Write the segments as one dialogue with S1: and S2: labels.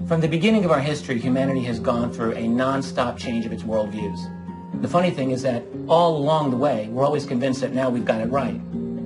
S1: From the beginning of our history, humanity has gone through a non-stop change of its worldviews. The funny thing is that all along the way, we're always convinced that now we've got it right.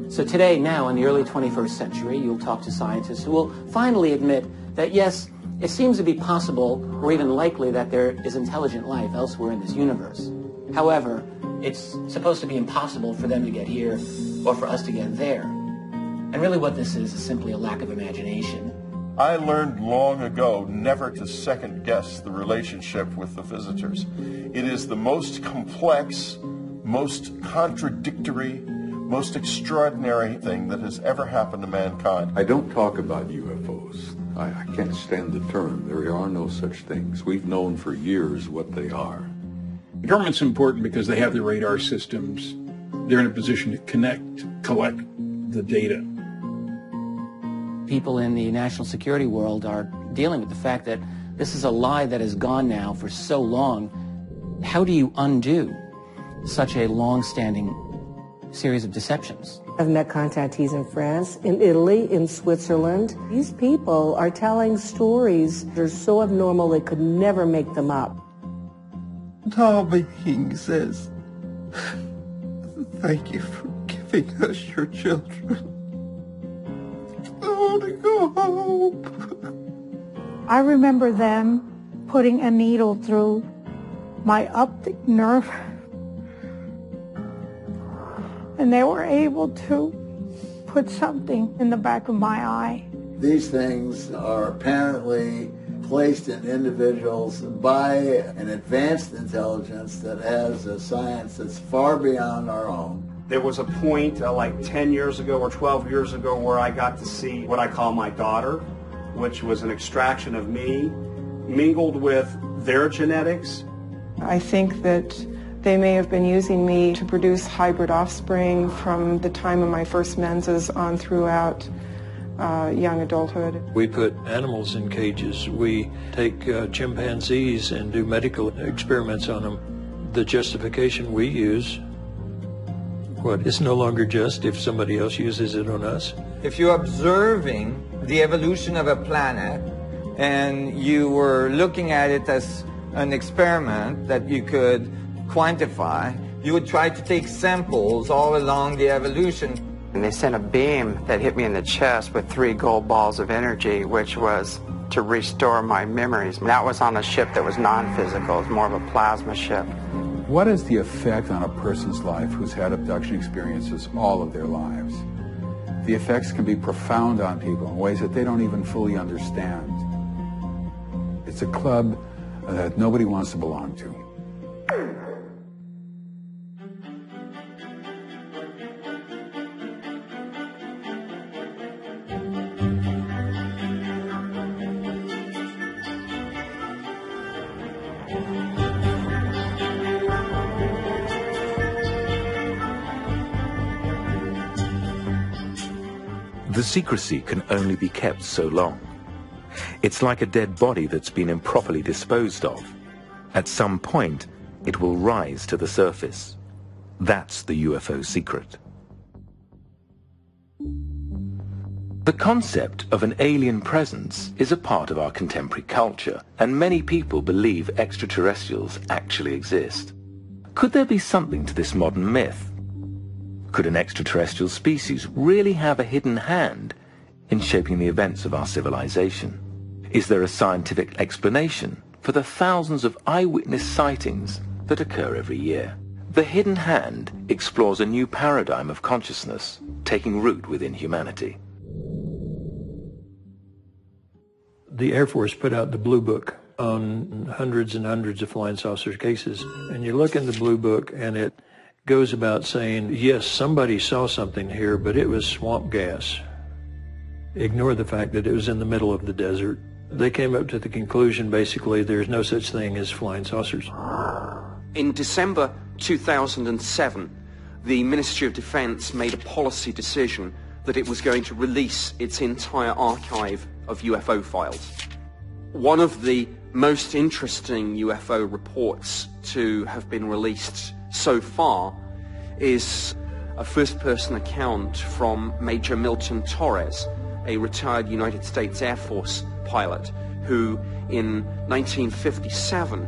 S1: So today, now in the early 21st century, you'll talk to scientists who will finally admit that yes, it seems to be possible or even likely that there is intelligent life elsewhere in this universe. However, it's supposed to be impossible for them to get here or for us to get there. And really what this is simply a lack of imagination.
S2: I learned long ago never to second-guess the relationship with the visitors. It is the most complex, most contradictory, most extraordinary thing that has ever happened to mankind.
S3: I don't talk about UFOs. I can't stand the term. There are no such things. We've known for years what they are.
S4: The government's important because they have the radar systems. They're in a position to collect the data.
S1: People in the national security world are dealing with the fact that this is a lie that has gone now for so long. How do you undo such a long-standing series of deceptions?
S5: I've met contactees in France, in Italy, in Switzerland. These people are telling stories that are so abnormal they could never make them up.
S6: Darby King says, "Thank you for giving us your children. I want to go home."
S7: I remember them putting a needle through my optic nerve, and they were able to put something in the back of my eye.
S8: These things are apparently placed in individuals by an advanced intelligence that has a science that's far beyond our own.
S9: There was a point like 10 years ago or 12 years ago where I got to see what I call my daughter, which was an extraction of me mingled with their genetics.
S10: I think that they may have been using me to produce hybrid offspring from the time of my first menses on throughout young adulthood.
S11: We put animals in cages. We take chimpanzees and do medical experiments on them. The justification we use, is no longer just if somebody else uses it on us.
S12: If you're observing the evolution of a planet and you were looking at it as an experiment that you could quantify, you would try to take samples all along the evolution.
S13: And they sent a beam that hit me in the chest with 3 gold balls of energy, which was to restore my memories. That was on a ship that was non-physical. It was more of a plasma ship.
S14: What is the effect on a person's life who's had abduction experiences all of their lives? The effects can be profound on people in ways that they don't even fully understand. It's a club that nobody wants to belong to.
S15: The secrecy can only be kept so long. It's like a dead body that's been improperly disposed of. At some point, it will rise to the surface. That's the UFO secret. The concept of an alien presence is a part of our contemporary culture, and many people believe extraterrestrials actually exist. Could there be something to this modern myth? Could an extraterrestrial species really have a hidden hand in shaping the events of our civilization? Is there a scientific explanation for the thousands of eyewitness sightings that occur every year? The Hidden Hand explores a new paradigm of consciousness taking root within humanity.
S11: The Air Force put out the Blue Book on hundreds and hundreds of flying saucer cases. And you look in the Blue Book and it goes about saying, yes, somebody saw something here, but it was swamp gas. Ignore the fact that it was in the middle of the desert. They came up to the conclusion, basically, there's no such thing as flying saucers.
S16: In December 2007, the Ministry of Defense made a policy decision that it was going to release its entire archive of UFO files. One of the most interesting UFO reports to have been released so far is a first-person account from Major Milton Torres, a retired United States Air Force pilot, who in 1957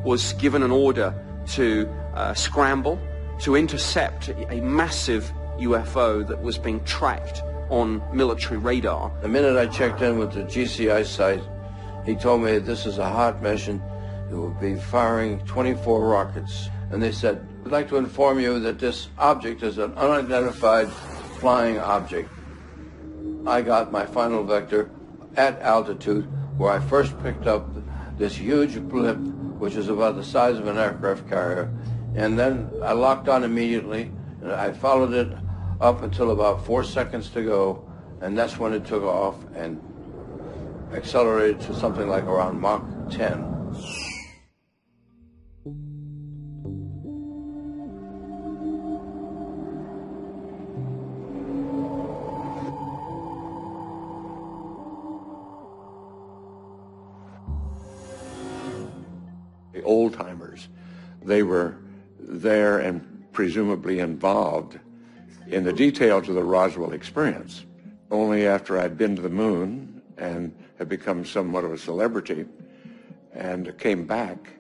S16: was given an order to scramble, to intercept a massive UFO that was being tracked on military radar.
S17: The minute I checked in with the GCI site, he told me this is a hot mission. It will be firing 24 rockets. And they said, we'd like to inform you that this object is an unidentified flying object. I got my final vector at altitude where I first picked up this huge blip, which is about the size of an aircraft carrier. And then I locked on immediately, and I followed it up until about 4 seconds to go, and that's when it took off and accelerated to something like around Mach 10.
S3: The old-timers, they were there and presumably involved in the details of the Roswell experience. Only after I'd been to the moon and had become somewhat of a celebrity and came back,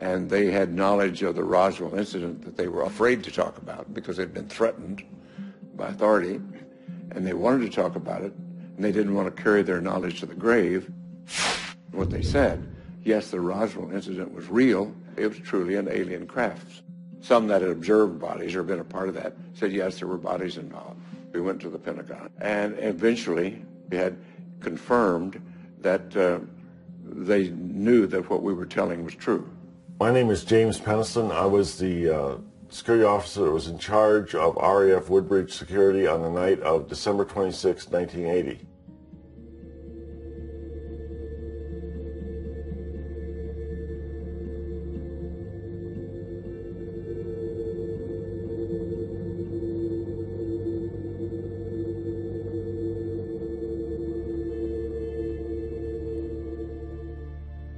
S3: and they had knowledge of the Roswell incident that they were afraid to talk about because they'd been threatened by authority, and they wanted to talk about it, and they didn't want to carry their knowledge to the grave. What they said, yes, the Roswell incident was real. It was truly an alien craft. Some that had observed bodies or been a part of that said, yes, there were bodies involved. We went to the Pentagon, and eventually we had confirmed that they knew that what we were telling was true.
S2: My name is James Peniston. I was the security officer that was in charge of RAF Woodbridge security on the night of December 26, 1980.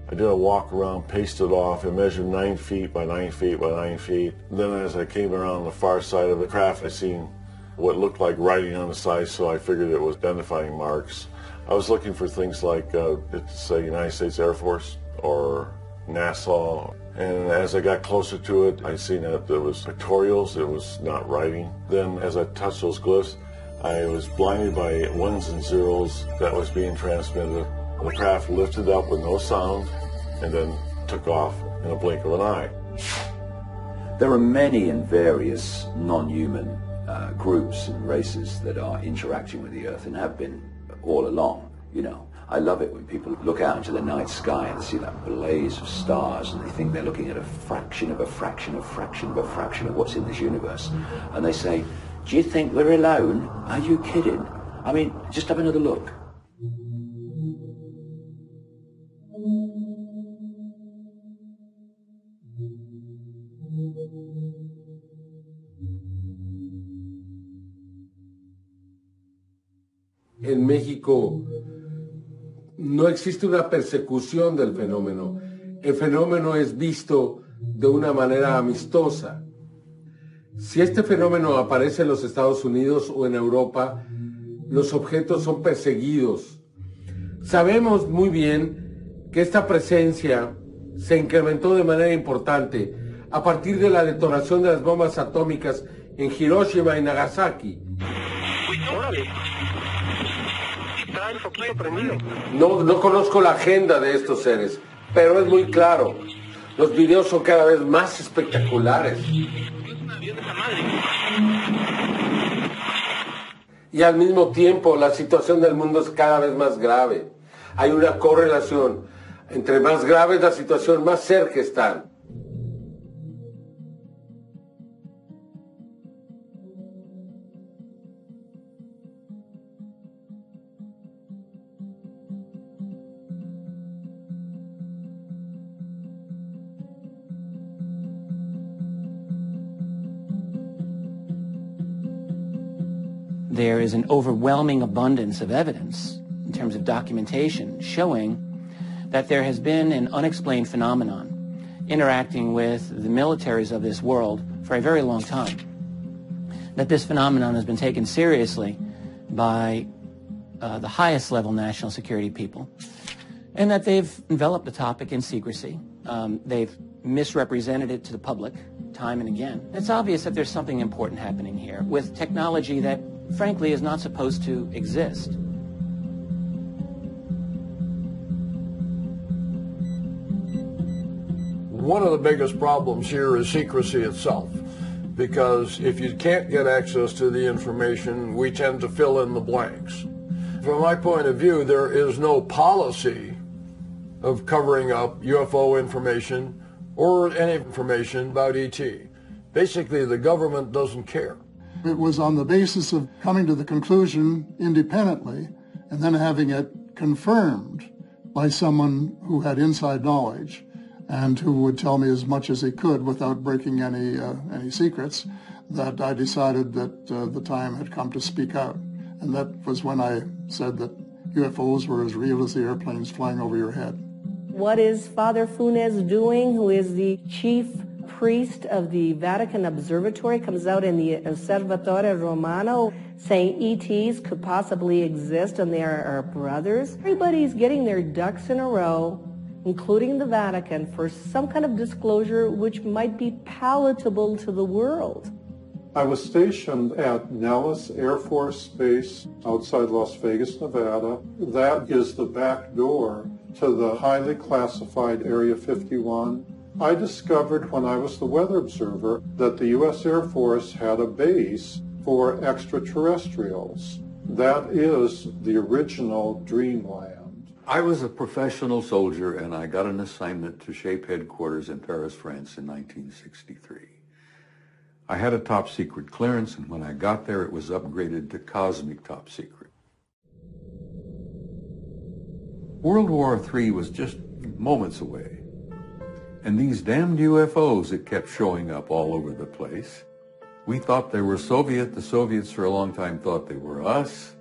S2: I did a walk around, paced it off, and measured 9 feet by 9 feet by 9 feet. Then as I came around the far side of the craft, I seen what looked like writing on the side, so I figured it was identifying marks. I was looking for things like, it's the United States Air Force or NASA. And as I got closer to it, I seen that it was pictorials, it was not writing. Then as I touched those glyphs, I was blinded by ones and zeros that was being transmitted. The craft lifted up with no sound and then took off in a blink of an eye.
S18: There are many and various non-human groups and races that are interacting with the Earth and have been all along. You know, I love it when people look out into the night sky and see that blaze of stars and they think they're looking at a fraction of a fraction of a fraction of a fraction of what's in this universe. And they say, do you think we're alone? Are you kidding? I mean, just have another look.
S19: En México no existe una persecución del fenómeno. El fenómeno es visto de una manera amistosa. Si este fenómeno aparece en los Estados Unidos o en Europa, los objetos son perseguidos. Sabemos muy bien que esta presencia se incrementó de manera importante a partir de la detonación de las bombas atómicas en Hiroshima y Nagasaki. No conozco la agenda de estos seres, pero es muy claro. Los videos son cada vez más espectaculares. Y al mismo tiempo, la situación del mundo es cada vez más grave. Hay una correlación. Entre más grave es la situación, más cerca están.
S1: There is an overwhelming abundance of evidence in terms of documentation showing that there has been an unexplained phenomenon interacting with the militaries of this world for a very long time. That this phenomenon has been taken seriously by the highest level national security people. and that they've enveloped the topic in secrecy. They've misrepresented it to the public time and again. It's obvious that there's something important happening here with technology that, frankly, is not supposed to exist.
S20: One of the biggest problems here is secrecy itself, because if you can't get access to the information, we tend to fill in the blanks. From my point of view, there is no policy of covering up UFO information or any information about ET. Basically, the government doesn't care.
S21: It was on the basis of coming to the conclusion independently and then having it confirmed by someone who had inside knowledge and who would tell me as much as he could without breaking any secrets, that I decided that the time had come to speak out. And that was when I said that UFOs were as real as the airplanes flying over your head.
S5: What is Father Funes doing, who is the chief priest of the Vatican Observatory, comes out in the Osservatore Romano saying ETs could possibly exist and they are our brothers? Everybody's getting their ducks in a row, including the Vatican, for some kind of disclosure which might be palatable to the world.
S22: I was stationed at Nellis Air Force Base outside Las Vegas, Nevada. That is the back door to the highly classified Area 51. I discovered when I was the weather observer that the U.S. Air Force had a base for extraterrestrials. That is the original dreamland.
S14: I was a professional soldier, and I got an assignment to shape headquarters in Paris, France in 1963. I had a top secret clearance, and when I got there, it was upgraded to cosmic top secret. World War III was just moments away, and these damned UFOs that kept showing up all over the place. We thought they were Soviet. The Soviets for a long time thought they were us.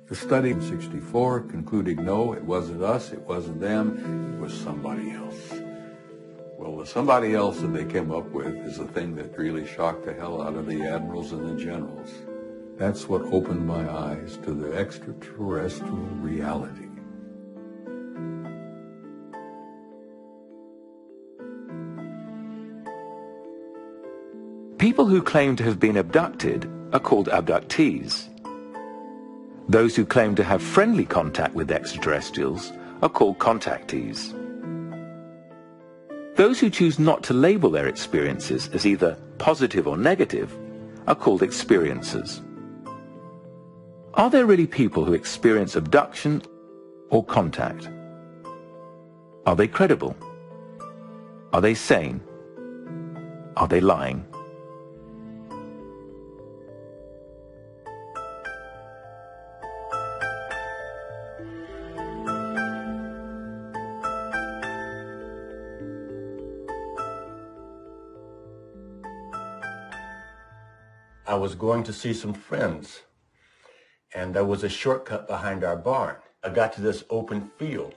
S14: The study in '64 concluding, no, it wasn't us, it wasn't them, it was somebody else. Well, the somebody else that they came up with is the thing that really shocked the hell out of the admirals and the generals. That's what opened my eyes to the extraterrestrial reality.
S15: People who claim to have been abducted are called abductees. Those who claim to have friendly contact with extraterrestrials are called contactees. Those who choose not to label their experiences as either positive or negative are called experiencers. Are there really people who experience abduction or contact? Are they credible? Are they sane? Are they lying?
S23: I was going to see some friends, and there was a shortcut behind our barn. I got to this open field,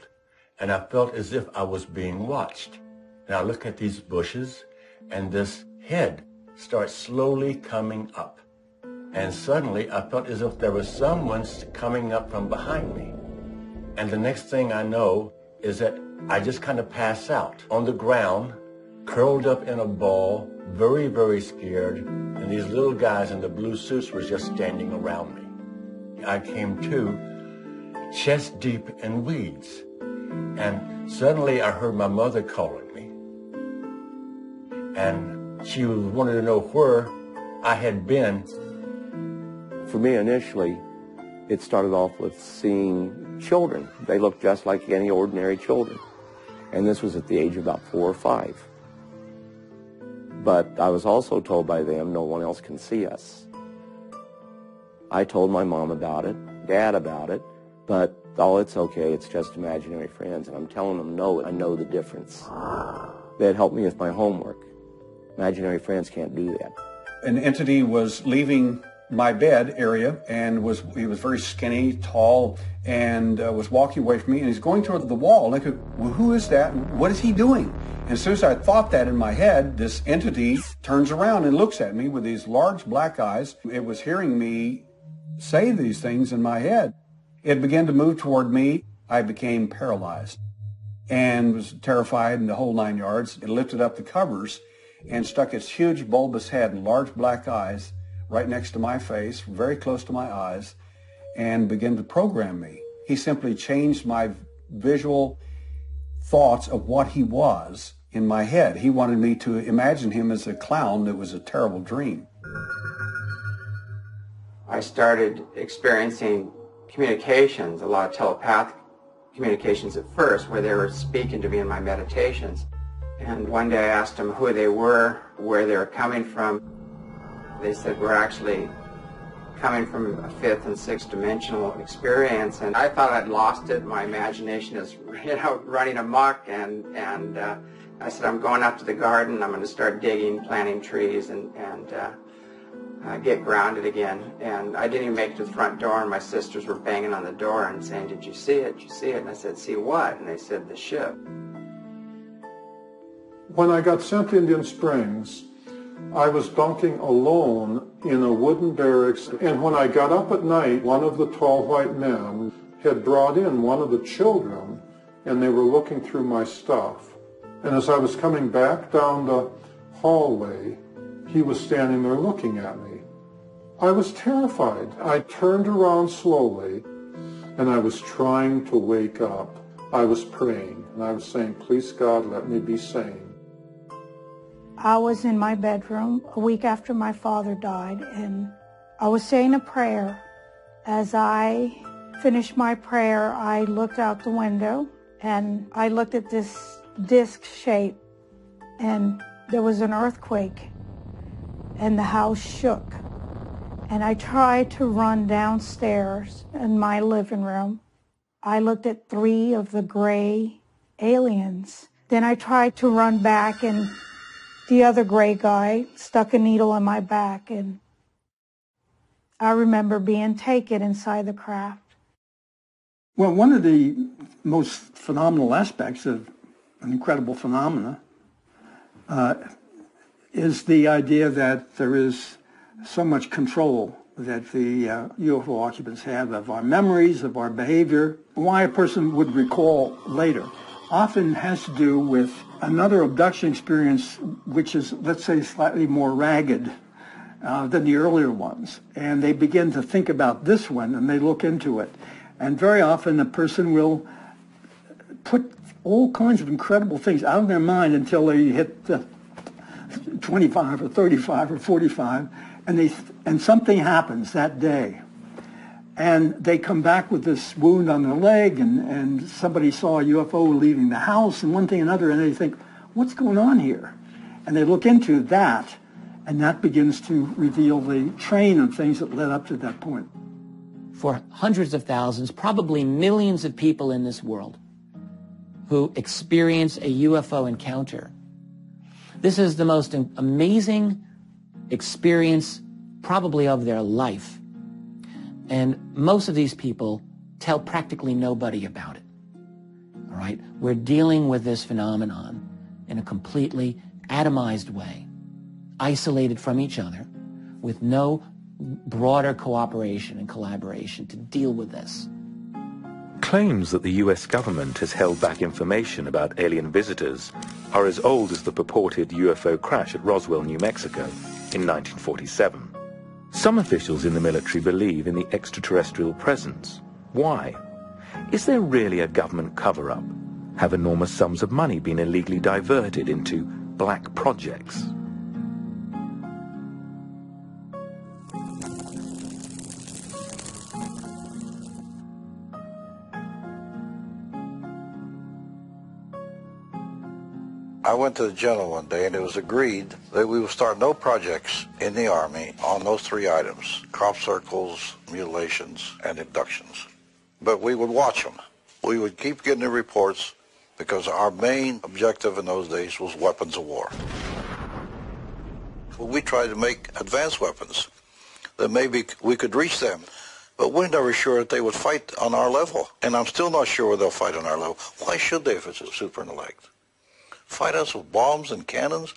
S23: and I felt as if I was being watched. And I look at these bushes, and this head starts slowly coming up. And suddenly, I felt as if there was someone coming up from behind me. And the next thing I know is that I just kind of pass out on the ground, curled up in a ball, very, very scared, and these little guys in the blue suits were just standing around me. I came to chest deep in weeds, and suddenly I heard my mother calling me, and she wanted to know where I had been.
S24: For me, initially, it started off with seeing children. They looked just like any ordinary children, and this was at the age of about 4 or 5. But I was also told by them, no one else can see us. I told my mom about it, Dad about it, but, oh, it's okay, it's just imaginary friends. And I'm telling them, no, I know the difference. They had helped me with my homework. Imaginary friends can't do that.
S4: An entity was leaving my bed area, and he was very skinny, tall, and was walking away from me, and he's going toward the wall. And I go, well, who is that? What is he doing? And as soon as I thought that in my head, this entity turns around and looks at me with these large black eyes. It was hearing me say these things in my head. It began to move toward me. I became paralyzed. and was terrified and the whole 9 yards. It lifted up the covers and stuck its huge bulbous head and large black eyes right next to my face, very close to my eyes, and began to program me. He simply changed my visual thoughts of what he was in my head. He wanted me to imagine him as a clown that was a terrible dream.
S13: I started experiencing communications, a lot of telepathic communications at first, where they were speaking to me in my meditations. And one day I asked them who they were, where they were coming from. They said, we're actually coming from a fifth and sixth dimensional experience. And I thought I'd lost it. My imagination is, running amok. And I said, I'm going up to the garden. I'm going to start digging, planting trees, and get grounded again. And I didn't even make it to the front door, and my sisters were banging on the door and saying, did you see it? Did you see it? And I said, see what? And they said, the ship.
S22: When I got sent to Indian Springs, I was bunking alone in a wooden barracks, and when I got up at night, one of the tall white men had brought in one of the children, and they were looking through my stuff. And as I was coming back down the hallway, he was standing there looking at me. I was terrified. I turned around slowly, and I was trying to wake up. I was praying, and I was saying, please God, let me be sane.
S6: I was in my bedroom a week after my father died, and I was saying a prayer. As I finished my prayer, I looked out the window, and I looked at this disc shape, and there was an earthquake, and the house shook. And I tried to run downstairs in my living room. I looked at 3 of the gray aliens. Then I tried to run back, and the other gray guy stuck a needle in my back, and I remember being taken inside the craft.
S7: Well, one of the most phenomenal aspects of an incredible phenomena is the idea that there is so much control that the UFO occupants have of our memories, of our behavior. Why a person would recall later often has to do with another abduction experience which is, let's say, slightly more ragged than the earlier ones. And they begin to think about this one, and they look into it. And very often a person will put all kinds of incredible things out of their mind until they hit 25 or 35 or 45, and something happens that day. And they come back with this wound on their leg, and somebody saw a UFO leaving the house, and one thing and another, and they think, what's going on here? And they look into that, and that begins to reveal the train of things that led up to that point.
S1: For hundreds of thousands, probably millions of people in this world who experience a UFO encounter, this is the most amazing experience probably of their life. And most of these people tell practically nobody about it. All right? We're dealing with this phenomenon in a completely atomized way, isolated from each other, with no broader cooperation and collaboration to deal with this.
S15: Claims that the US government has held back information about alien visitors are as old as the purported UFO crash at Roswell, New Mexico in 1947. Some officials in the military believe in the extraterrestrial presence. Why? Is there really a government cover-up? Have enormous sums of money been illegally diverted into black projects?
S8: I went to the general one day, and it was agreed that we would start no projects in the Army on those 3 items: crop circles, mutilations, and abductions. But we would watch them. We would keep getting the reports, because our main objective in those days was weapons of war. We tried to make advanced weapons that maybe we could reach them, but we're never sure that they would fight on our level. And I'm still not sure they'll fight on our level. Why should they if it's a super intellect? Fight us with bombs and cannons?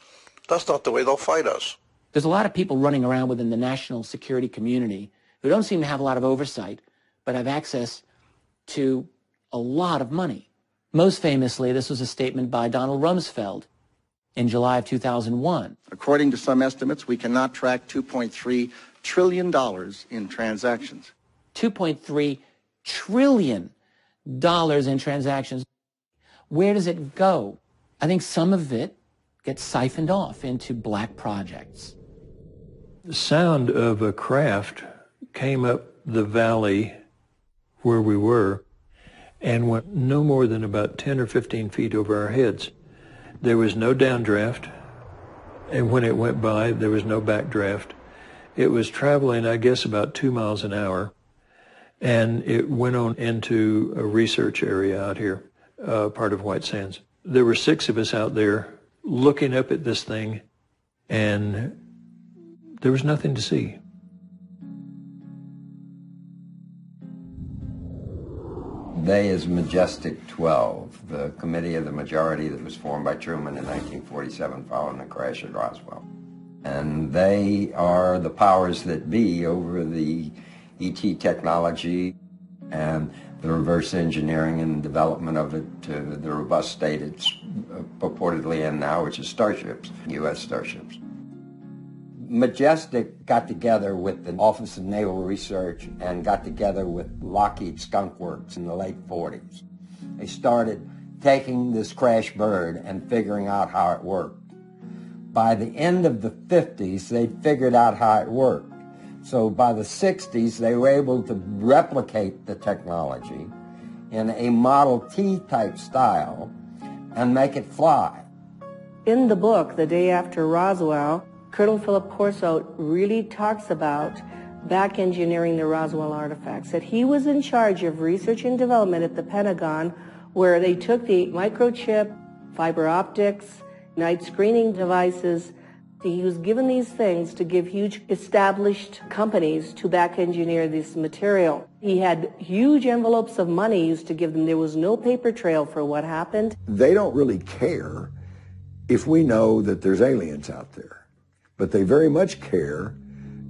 S8: That's not the way they'll fight us.
S1: There's a lot of people running around within the national security community who don't seem to have a lot of oversight, but have access to a lot of money. Most famously, this was a statement by Donald Rumsfeld in July of 2001.
S9: According to some estimates, we cannot track $2.3 trillion in transactions.
S1: $2.3 trillion in transactions. Where does it go? I think some of it gets siphoned off into black projects.
S10: The sound of a craft came up the valley where we were and went no more than about 10 or 15 feet over our heads. There was no downdraft, and when it went by, there was no backdraft. It was traveling, I guess, about 2 miles an hour, and it went on into a research area out here, part of White Sands. There were 6 of us out there looking up at this thing, and there was nothing to see.
S11: They is Majestic 12, the committee of the majority that was formed by Truman in 1947 following the crash at Roswell. And they are the powers that be over the ET technology and the reverse engineering and development of it to the robust state it's purportedly in now, which is starships, U.S. starships. Majestic got together with the Office of Naval Research and got together with Lockheed Skunk Works in the late 40s. They started taking this crash bird and figuring out how it worked. By the end of the 50s, they figured out how it worked. So by the 60s, they were able to replicate the technology in a Model T type style and make it fly.
S5: In the book, The Day After Roswell, Colonel Philip Corso really talks about back engineering the Roswell artifacts, that he was in charge of research and development at the Pentagon, where they took the microchip, fiber optics, night screening devices. He was given these things to give huge established companies to back engineer this material. He had huge envelopes of money used to give them. There was no paper trail for what happened.
S12: They don't really care if we know that there's aliens out there. But they very much care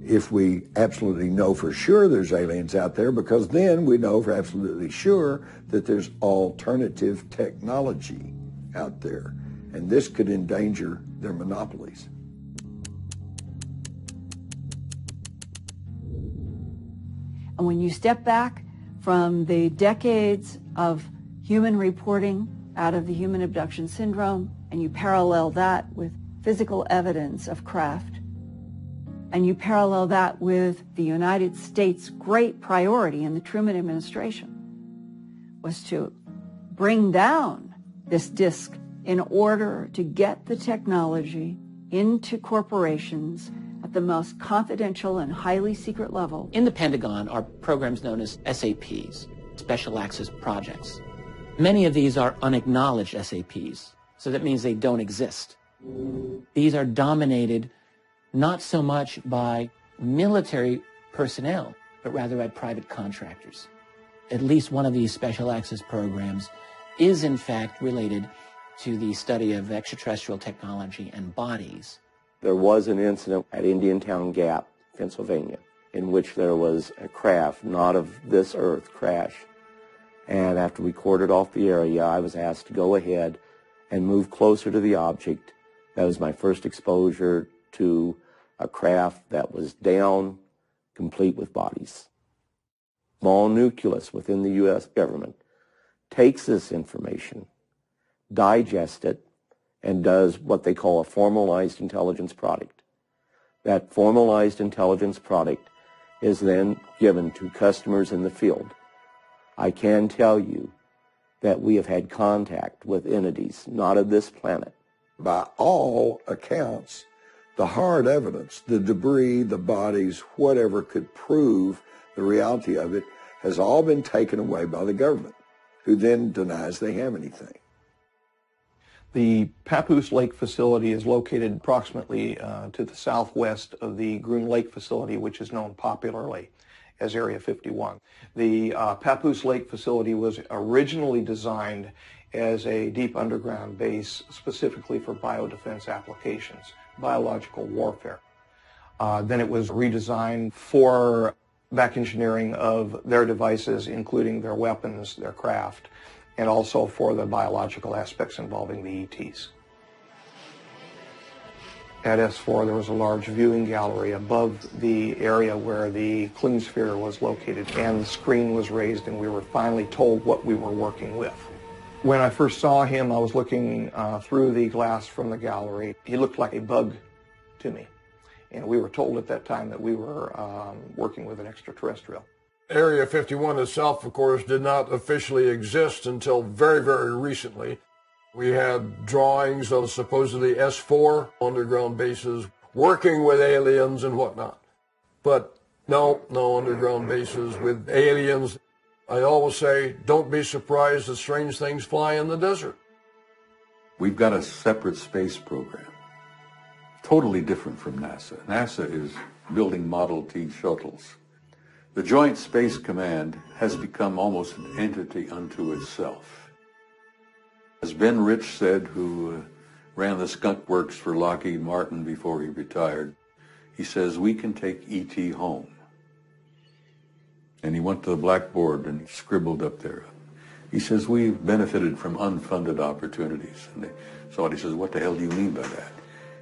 S12: if we absolutely know for sure there's aliens out there, because then we know for absolutely sure that there's alternative technology out there. And this could endanger their monopolies.
S25: And when you step back from the decades of human reporting out of the human abduction syndrome, and you parallel that with physical evidence of craft, and you parallel that with the United States' great priority in the Truman administration was to bring down this disk in order to get the technology into corporations at the most confidential and highly secret level.
S1: In the Pentagon are programs known as SAPs, Special Access Projects. Many of these are unacknowledged SAPs, so that means they don't exist. These are dominated not so much by military personnel, but rather by private contractors. At least one of these special access programs is in fact related to the study of extraterrestrial technology and bodies.
S24: There was an incident at Indiantown Gap, Pennsylvania, in which there was a craft, not of this earth, crash. And after we cordoned off the area, I was asked to go ahead and move closer to the object. That was my first exposure to a craft that was down, complete with bodies. Small nucleus within the U.S. government takes this information, digests it, and does what they call a formalized intelligence product. That formalized intelligence product is then given to customers in the field. I can tell you that we have had contact with entities not of this planet.
S12: By all accounts, the hard evidence, the debris, the bodies, whatever could prove the reality of it, has all been taken away by the government, who then denies they have anything.
S26: The Papoose Lake facility is located approximately to the southwest of the Groom Lake facility, which is known popularly as Area 51. The Papoose Lake facility was originally designed as a deep underground base specifically for biodefense applications, biological warfare. Then it was redesigned for back engineering of their devices, including their weapons, their craft, and also for the biological aspects involving the ETs. At S4, there was a large viewing gallery above the area where the Clune sphere was located, and the screen was raised, and we were finally told what we were working with. When I first saw him, I was looking through the glass from the gallery. He looked like a bug to me, and we were told at that time that we were working with an extraterrestrial.
S20: Area 51 itself, of course, did not officially exist until very, very recently. We had drawings of supposedly S4 underground bases working with aliens and whatnot. But no underground bases with aliens. I always say, don't be surprised that strange things fly in the desert.
S2: We've got a separate space program, totally different from NASA. NASA is building Model T shuttles. The Joint Space Command has become almost an entity unto itself. As Ben Rich said, who ran the skunk works for Lockheed Martin before he retired, he says, we can take E.T. home. And he went to the blackboard and he scribbled up there. He says, we've benefited from unfunded opportunities. And they saw it. He says, what the hell do you mean by that?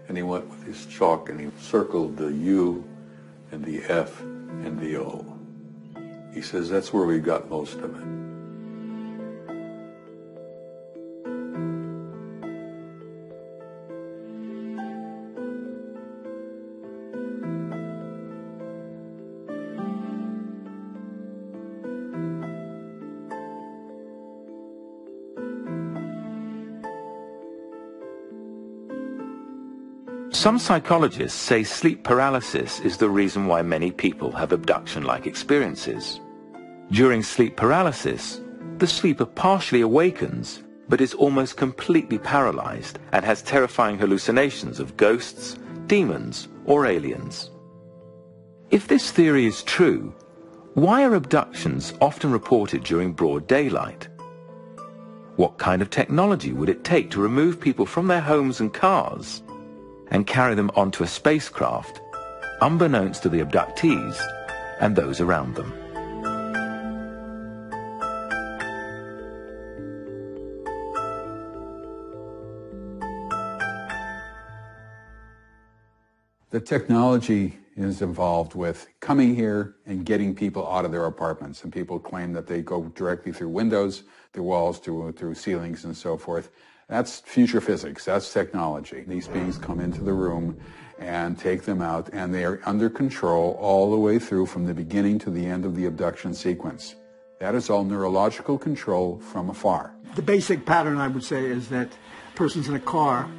S2: And he went with his chalk and he circled the U and the F and the O. He says, that's where we got most of it.
S15: Some psychologists say sleep paralysis is the reason why many people have abduction-like experiences. During sleep paralysis, the sleeper partially awakens, but is almost completely paralyzed and has terrifying hallucinations of ghosts, demons, or aliens. If this theory is true, why are abductions often reported during broad daylight? What kind of technology would it take to remove people from their homes and cars and carry them onto a spacecraft, unbeknownst to the abductees and those around them?
S14: The technology is involved with coming here and getting people out of their apartments. And people claim that they go directly through windows, through walls, through ceilings, and so forth. That's future physics. That's technology. These beings come into the room and take them out, and they are under control all the way through from the beginning to the end of the abduction sequence. That is all neurological control from afar.
S7: The basic pattern, I would say, is that a person's in a car.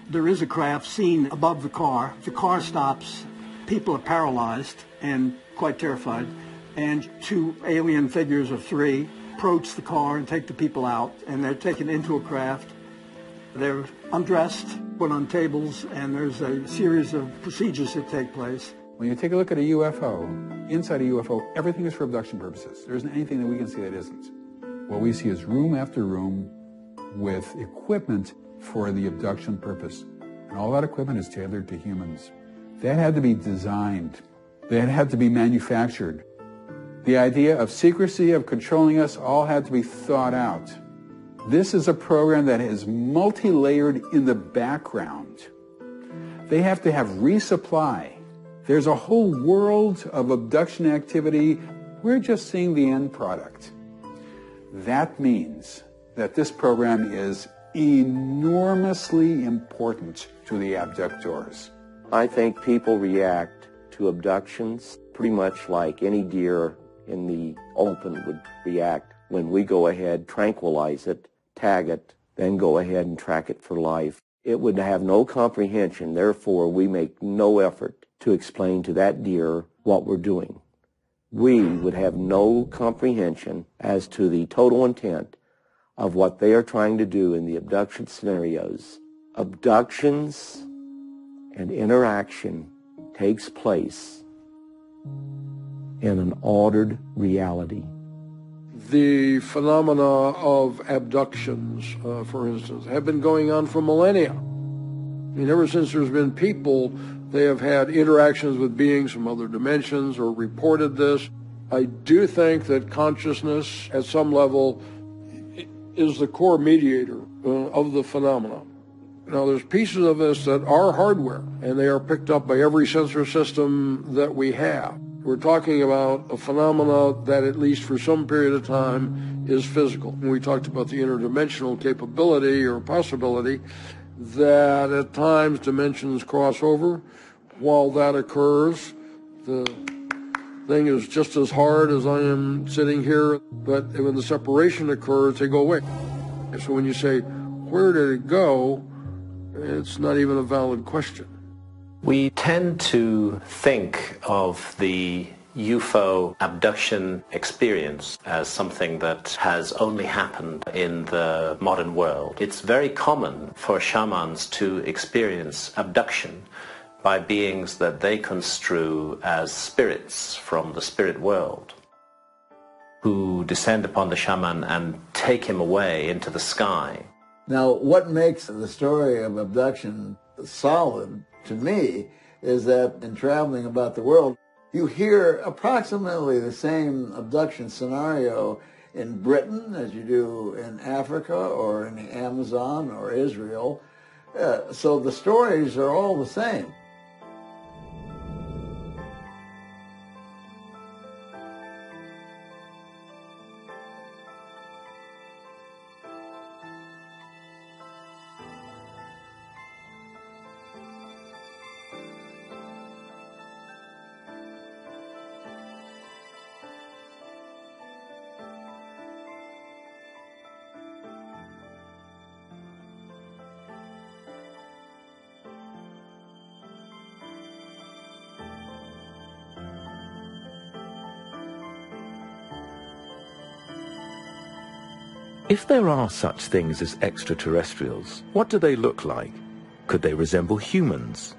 S7: There is a craft seen above the car. The car stops. People are paralyzed and quite terrified. And two alien figures of three approach the car and take the people out. And they're taken into a craft. They're undressed, put on tables, and there's a series of procedures that take place.
S14: When you take a look at a UFO, inside a UFO, everything is for abduction purposes. There isn't anything that we can see that isn't. What we see is room after room with equipment for the abduction purpose. And all that equipment is tailored to humans. That had to be designed. That had to be manufactured. The idea of secrecy, of controlling us, all had to be thought out. This is a program that is multi-layered in the background. They have to have resupply. There's a whole world of abduction activity. We're just seeing the end product. That means that this program is enormously important to the abductors.
S24: I think people react to abductions pretty much like any deer in the open would react when we go ahead, tranquilize it, tag it, then go ahead and track it for life. It would have no comprehension, therefore we make no effort to explain to that deer what we're doing. We would have no comprehension as to the total intent of what they are trying to do in the abduction scenarios. Abductions and interaction takes place in an ordered reality.
S20: The phenomena of abductions, for instance, have been going on for millennia. I mean, ever since there's been people, they have had interactions with beings from other dimensions or reported this. I do think that consciousness at some level is the core mediator of the phenomena. Now, there's pieces of this that are hardware, and they are picked up by every sensor system that we have. We're talking about a phenomena that, at least for some period of time, is physical. And we talked about the interdimensional capability or possibility that at times dimensions cross over. While that occurs, the thing is just as hard as I am sitting here, but when the separation occurs, they go away. So when you say, where did it go? It's not even a valid question.
S3: We tend to think of the UFO abduction experience as something that has only happened in the modern world. It's very common for shamans to experience abduction by beings that they construe as spirits from the spirit world, who descend upon the shaman and take him away into the sky.
S16: Now, what makes the story of abduction solid to me is that in traveling about the world, you hear approximately the same abduction scenario in Britain as you do in Africa or in the Amazon or Israel. So the stories are all the same.
S15: If there are such things as extraterrestrials, what do they look like? Could they resemble humans?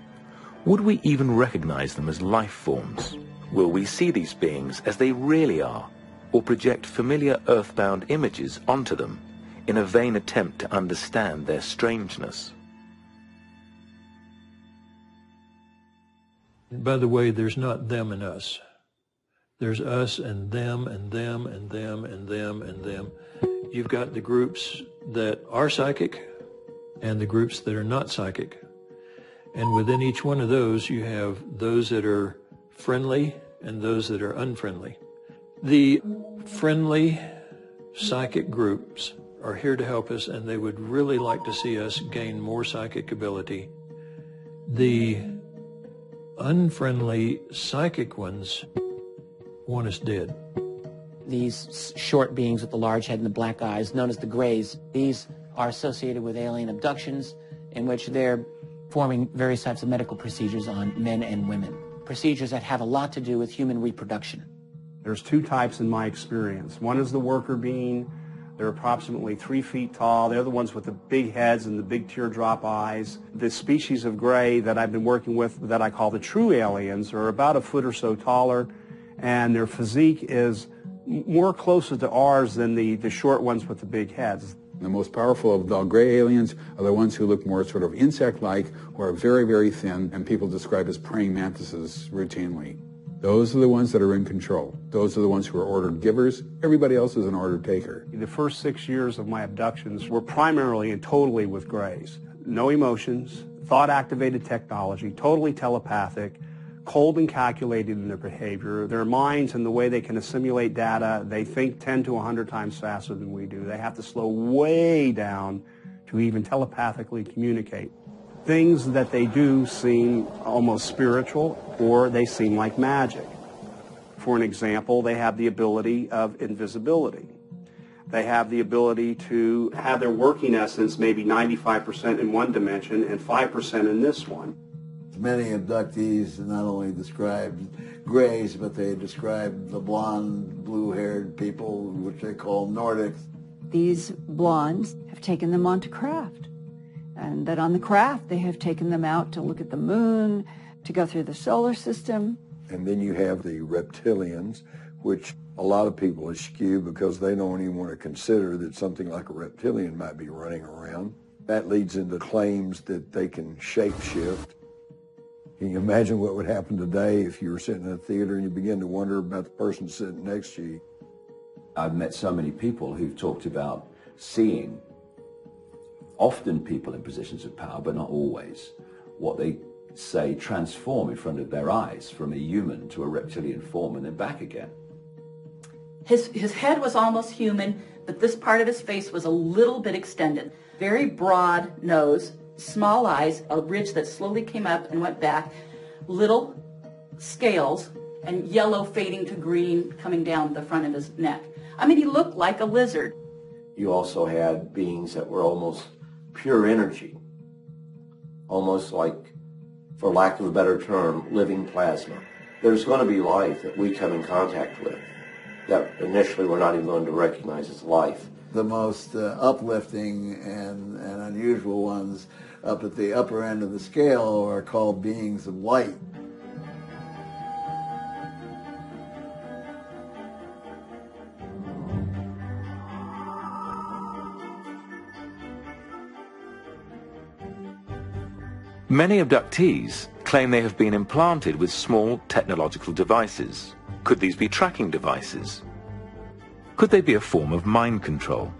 S15: Would we even recognize them as life forms? Will we see these beings as they really are, or project familiar earthbound images onto them in a vain attempt to understand their strangeness?
S10: By the way, there's not them and us. There's us and them and them and them and them and them. You've got the groups that are psychic and the groups that are not psychic. And within each one of those, you have those that are friendly and those that are unfriendly. The friendly psychic groups are here to help us, and they would really like to see us gain more psychic ability. The unfriendly psychic ones want us dead.
S1: These short beings with the large head and the black eyes, known as the Greys, these are associated with alien abductions in which they're performing various types of medical procedures on men and women. Procedures that have a lot to do with human reproduction.
S17: There's two types in my experience. One is the worker being. They're approximately 3 feet tall. They're the ones with the big heads and the big teardrop eyes. The species of gray that I've been working with that I call the true aliens are about 1 foot or so taller, and their physique is more closer to ours than the short ones with the big heads.
S14: The most powerful of the gray aliens are the ones who look more sort of insect-like, who are very, very thin, and people describe as praying mantises routinely. Those are the ones that are in control. Those are the ones who are ordered givers. Everybody else is an order taker.
S17: The first 6 years of my abductions were primarily and totally with Greys. No emotions, thought-activated technology, totally telepathic, cold and calculated in their behavior. Their minds and the way they can assimilate data, they think 10 to 100 times faster than we do. They have to slow way down to even telepathically communicate. Things that they do seem almost spiritual, or they seem like magic. For an example, they have the ability of invisibility. They have the ability to have their working essence maybe 95% in one dimension and 5% in this one.
S16: Many abductees not only described Greys, but they described the blonde, blue-haired people, which they call Nordics.
S25: These blondes have taken them onto craft, and that on the craft they have taken them out to look at the moon, to go through the solar system.
S12: And then you have the reptilians, which a lot of people eschew because they don't even want to consider that something like a reptilian might be running around. That leads into claims that they can shapeshift. Can you imagine what would happen today if you were sitting in a theater and you begin to wonder about the person sitting next to you?
S18: I've met so many people who've talked about
S4: seeing often people in positions of power, but not always, what they say transform in front of their eyes from a human to a reptilian form and then back again.
S13: His head was almost human, but this part of his face was a little bit extended. Very broad nose, small eyes, a ridge that slowly came up and went back, little scales, and yellow fading to green coming down the front of his neck. I mean, he looked like a lizard.
S24: You also had beings that were almost pure energy, almost like, for lack of a better term, living plasma. There's going to be life that we come in contact with that initially we're not even going to recognize as life.
S16: The most uplifting and unusual ones up at the upper end of the scale are called beings of light.
S15: Many abductees claim they have been implanted with small technological devices. Could these be tracking devices? Could they be a form of mind control?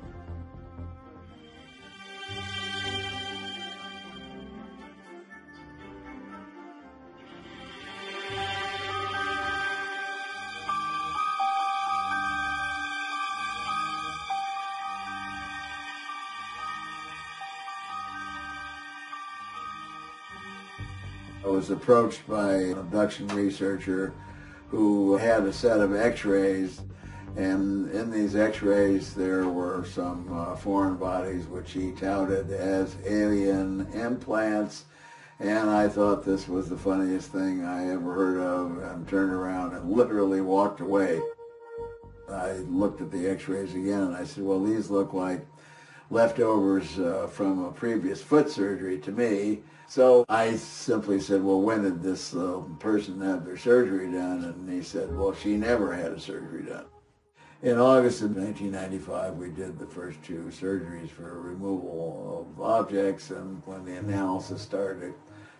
S16: I was approached by an abduction researcher who had a set of x-rays, and in these x-rays there were some foreign bodies which he touted as alien implants, and I thought this was the funniest thing I ever heard of, and turned around and literally walked away. I looked at the x-rays again and I said, well, these look like leftovers from a previous foot surgery to me. So I simply said, well, when did this person have their surgery done? And he said, well, she never had a surgery done. In August of 1995, we did the first 2 surgeries for removal of objects, and when the analysis started to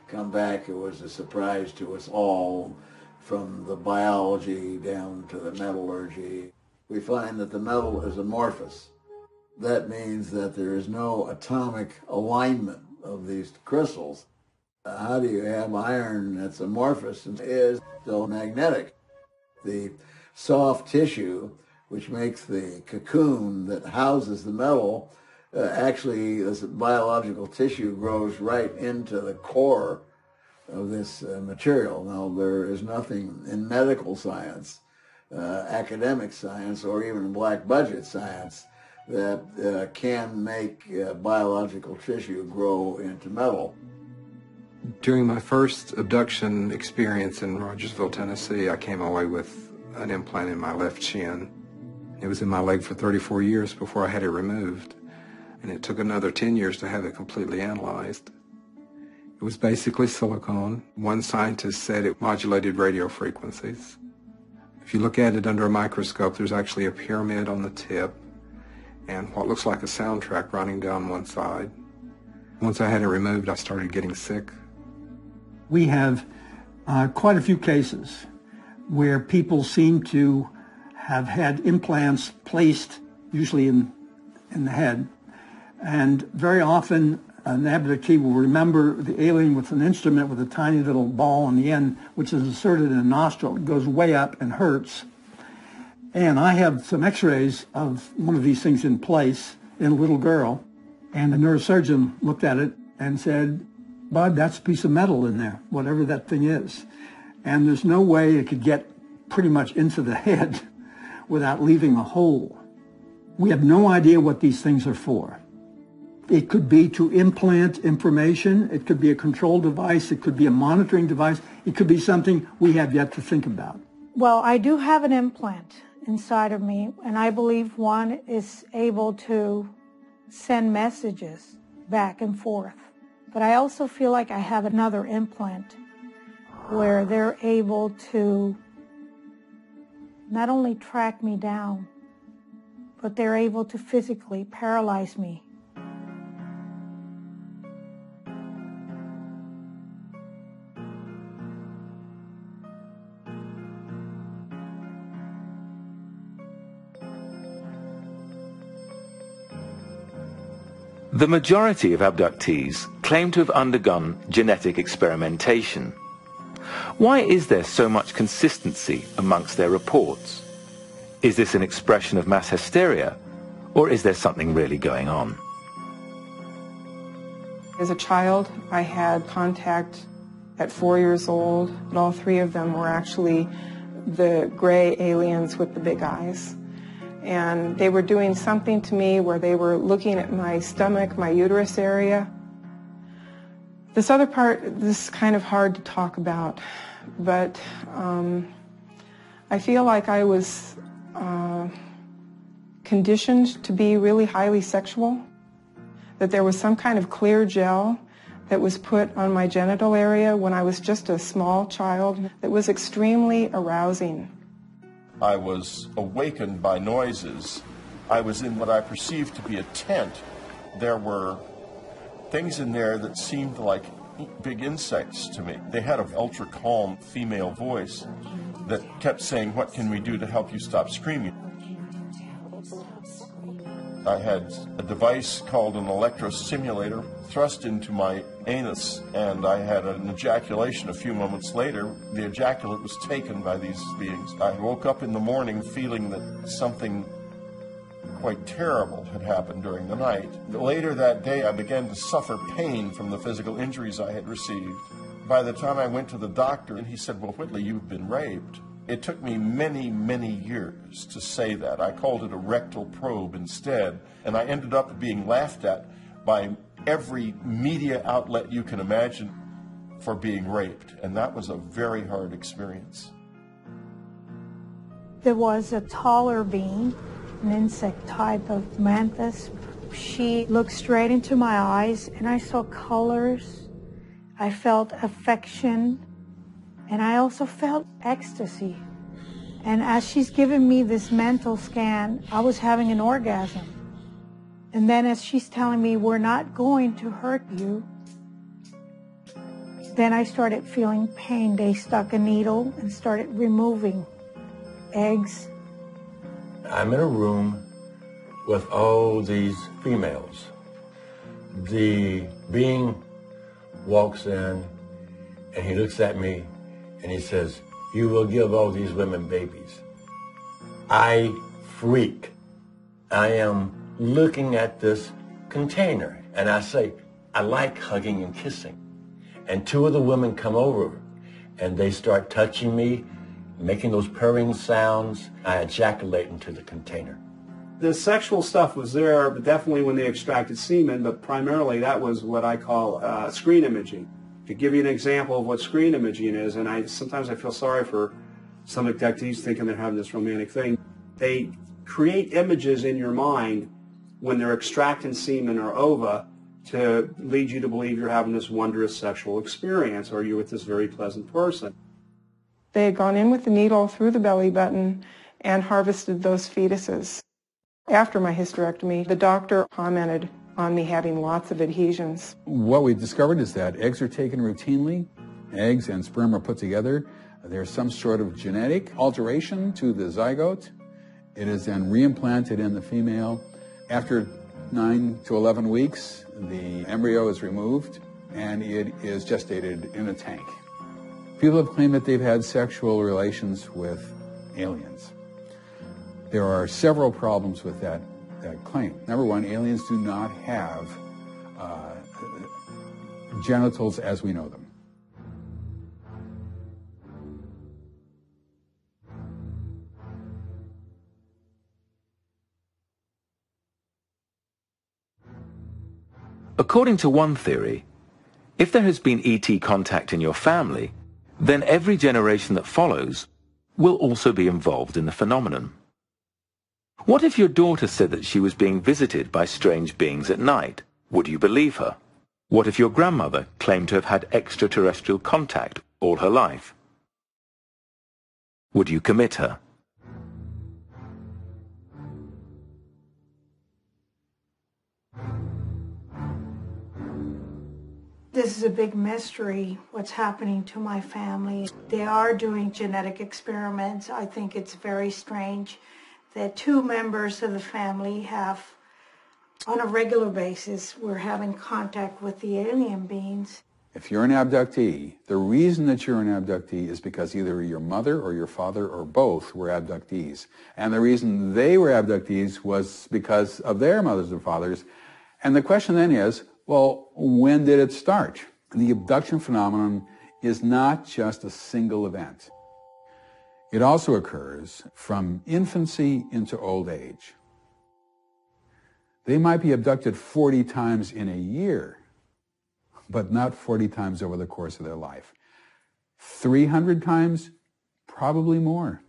S16: come back, it was a surprise to us all, from the biology down to the metallurgy. We find that the metal is amorphous. That means that there is no atomic alignment of these crystals. How do you have iron that's amorphous and is still magnetic? The soft tissue, which makes the cocoon that houses the metal, actually, this biological tissue grows right into the core of this material. Now, there is nothing in medical science, academic science, or even black budget science that can make biological tissue grow into metal.
S18: During my first abduction experience in Rogersville, Tennessee, I came away with an implant in my left shin. It was in my leg for 34 years before I had it removed, and it took another 10 years to have it completely analyzed. It was basically silicone. One scientist said it modulated radio frequencies. If you look at it under a microscope, there's actually a pyramid on the tip and what looks like a soundtrack running down one side. Once I had it removed, I started getting sick.
S7: We have quite a few cases where people seem to have had implants placed, usually in the head, and very often an abductee will remember the alien with an instrument with a tiny little ball on the end, which is inserted in a nostril. It goes way up and hurts. And I have some x-rays of one of these things in place in a little girl, and the neurosurgeon looked at it and said, Bud, that's a piece of metal in there, whatever that thing is. And there's no way it could get pretty much into the head without leaving a hole. We have no idea what these things are for. It could be to implant information, it could be a control device, it could be a monitoring device, it could be something we have yet to think about.
S6: Well, I do have an implant inside of me, and I believe one is able to send messages back and forth. But I also feel like I have another implant where they're able to not only track me down, but they're able to physically paralyze me.
S15: The majority of abductees claim to have undergone genetic experimentation. Why is there so much consistency amongst their reports? Is this an expression of mass hysteria, or is there something really going on?
S8: As a child, I had contact at 4 years old, and all three of them were actually the gray aliens with the big eyes. And they were doing something to me where they were looking at my stomach, my uterus area. This other part, this is kind of hard to talk about, but I feel like I was conditioned to be really highly sexual, that there was some kind of clear gel that was put on my genital area when I was just a small child that was extremely arousing.
S9: I was awakened by noises. I was in what I perceived to be a tent. There were things in there that seemed like big insects to me. They had an ultra calm female voice that kept saying, "What can we do to help you stop screaming?" I had a device called an electrostimulator thrust into my anus, and I had an ejaculation a few moments later. The ejaculate was taken by these beings. I woke up in the morning feeling that something quite terrible had happened during the night. Later that day, I began to suffer pain from the physical injuries I had received. By the time I went to the doctor, and he said, "Well, Whitley, you've been raped." It took me many, many years to say that. I called it a rectal probe instead, and I ended up being laughed at by every media outlet you can imagine for being raped, and that was a very hard experience.
S6: There was a taller being, an insect type of mantis. She looked straight into my eyes, and I saw colors. I felt affection, and I also felt ecstasy. And as she's giving me this mental scan, I was having an orgasm. And then as she's telling me, "We're not going to hurt you," then I started feeling pain. They stuck a needle and started removing eggs.
S19: I'm in a room with all these females. The being walks in and he looks at me and he says, "You will give all these women babies." I freak. I am looking at this container and I say, "I like hugging and kissing." And two of the women come over and they start touching me, making those purring sounds. I ejaculate into the container.
S17: The sexual stuff was there, but definitely when they extracted semen, but primarily that was what I call screen imaging. To give you an example of what screen imaging is, and sometimes I feel sorry for some abductees thinking they're having this romantic thing. They create images in your mind when they're extracting semen or ova to lead you to believe you're having this wondrous sexual experience or you're with this very pleasant person.
S8: They had gone in with the needle through the belly button and harvested those fetuses. After my hysterectomy, the doctor commented on me having lots of adhesions.
S14: What we discovered is that eggs are taken routinely. Eggs and sperm are put together. There's some sort of genetic alteration to the zygote. It is then reimplanted in the female. After 9 to 11 weeks, the embryo is removed and it is gestated in a tank. People have claimed that they've had sexual relations with aliens. There are several problems with that claim. Number one, aliens do not have genitals as we know them.
S15: According to one theory, if there has been ET contact in your family, then every generation that follows will also be involved in the phenomenon. What if your daughter said that she was being visited by strange beings at night? Would you believe her? What if your grandmother claimed to have had extraterrestrial contact all her life? Would you commit her?
S6: This is a big mystery, what's happening to my family. They are doing genetic experiments. I think it's very strange that two members of the family have On a regular basis, we're having contact with the alien beings.
S14: If you're an abductee, the reason that you're an abductee is because either your mother or your father or both were abductees. And the reason they were abductees was because of their mothers or fathers. And the question then is, well, when did it start? The abduction phenomenon is not just a single event. It also occurs from infancy into old age. They might be abducted 40 times in a year, but not 40 times over the course of their life. 300 times? Probably more.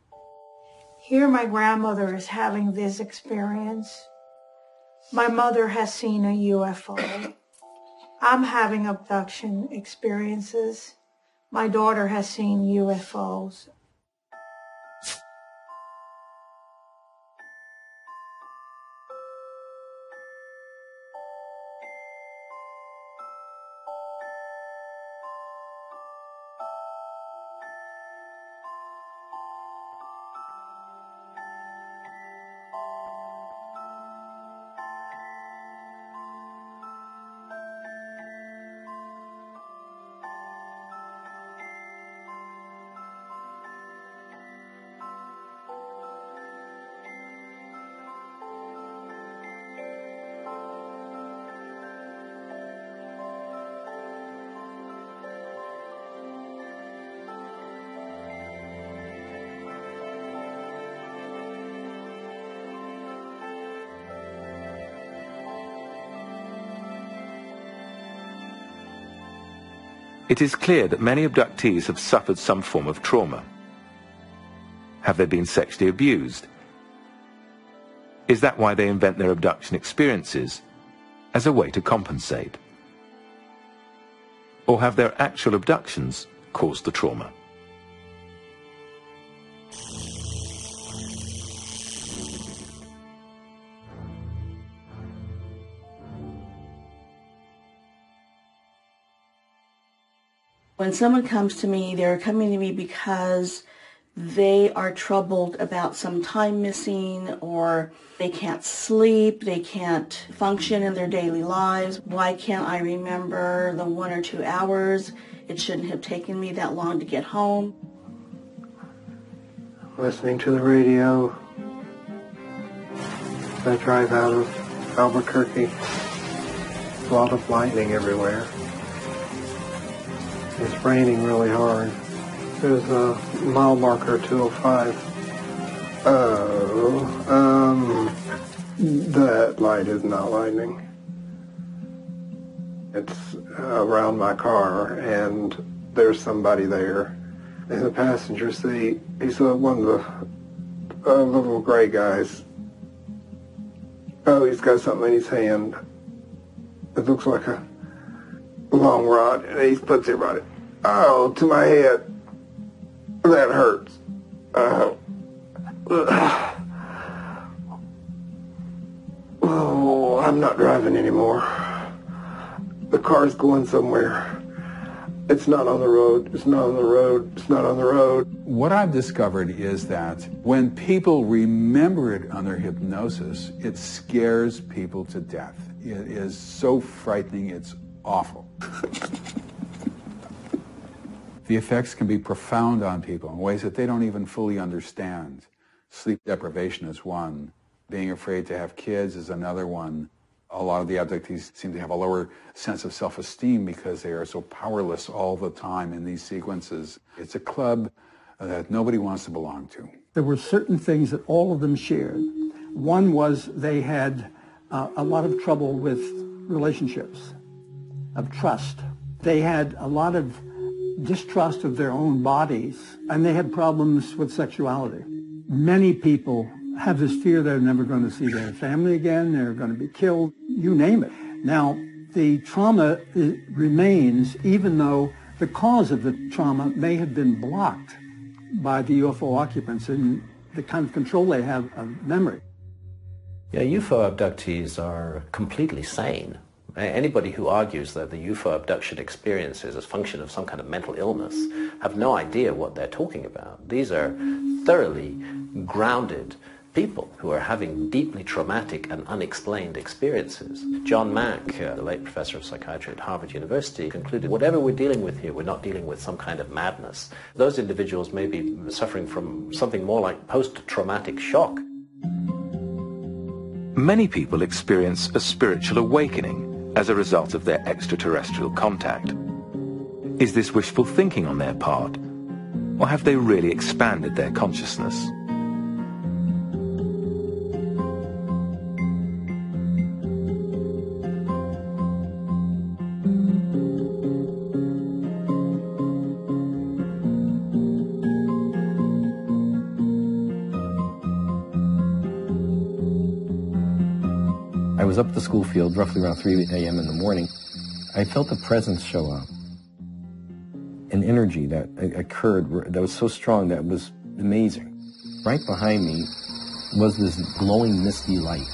S6: Here my grandmother is having this experience. My mother has seen a UFO. I'm having abduction experiences. My daughter has seen UFOs.
S15: It is clear that many abductees have suffered some form of trauma. Have they been sexually abused? Is that why they invent their abduction experiences as a way to compensate? Or have their actual abductions caused the trauma?
S5: When someone comes to me, they're coming to me because they are troubled about some time missing, or they can't sleep, they can't function in their daily lives. Why can't I remember the 1 or 2 hours? It shouldn't have taken me that long to get home.
S11: Listening to the radio. I drive out of Albuquerque. A lot of lightning everywhere. It's raining really hard. There's a mile marker 205. That light is not lightning. It's around my car, and there's somebody there in the passenger seat. He's one of the little gray guys. Oh, he's got something in his hand. It looks like a long rod, and he puts it right. Oh, to my head. That hurts. Oh, I'm not driving anymore. The car's going somewhere. It's not on the road. It's not on the road. It's not on the road.
S14: What I've discovered is that when people remember it under hypnosis, it scares people to death. It is so frightening, it's awful. The effects can be profound on people in ways that they don't even fully understand. Sleep deprivation is one. Being afraid to have kids is another one. A lot of the abductees seem to have a lower sense of self-esteem because they are so powerless all the time in these sequences. It's a club that nobody wants to belong to.
S7: There were certain things that all of them shared. One was they had a lot of trouble with relationships, of trust. They had a lot of distrust of their own bodies, and they had problems with sexuality. Many people have this fear they're never going to see their family again, they're going to be killed, you name it. Now, the trauma remains, even though the cause of the trauma may have been blocked by the UFO occupants and the kind of control they have of memory.
S3: Yeah, UFO abductees are completely sane. Anybody who argues that the UFO abduction experience is a function of some kind of mental illness have no idea what they're talking about. These are thoroughly grounded, people who are having deeply traumatic and unexplained experiences. John Mack, the late professor of psychiatry at Harvard University, concluded whatever we're dealing with here, we're not dealing with some kind of madness. Those individuals may be suffering from something more like post-traumatic shock.
S15: Many people experience a spiritual awakening as a result of their extraterrestrial contact. Is this wishful thinking on their part, or have they really expanded their consciousness?
S2: I was up at the school field roughly around 3 a.m. in the morning. I felt a presence show up, an energy that occurred that was so strong that was amazing. Right behind me was this glowing misty light.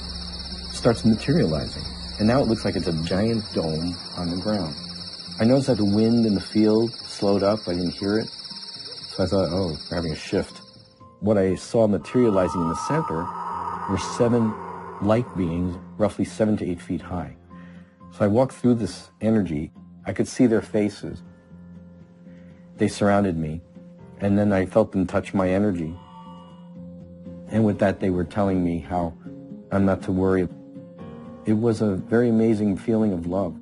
S2: It starts materializing, and now it looks like it's a giant dome on the ground. I noticed that the wind in the field slowed up. I didn't hear it, so I thought, oh, we're having a shift. What I saw materializing in the center were 7 light beings, roughly 7 to 8 feet high. So I walked through this energy. I could see their faces. They surrounded me, and then I felt them touch my energy. And with that, they were telling me how I'm not to worry. It was a very amazing feeling of love.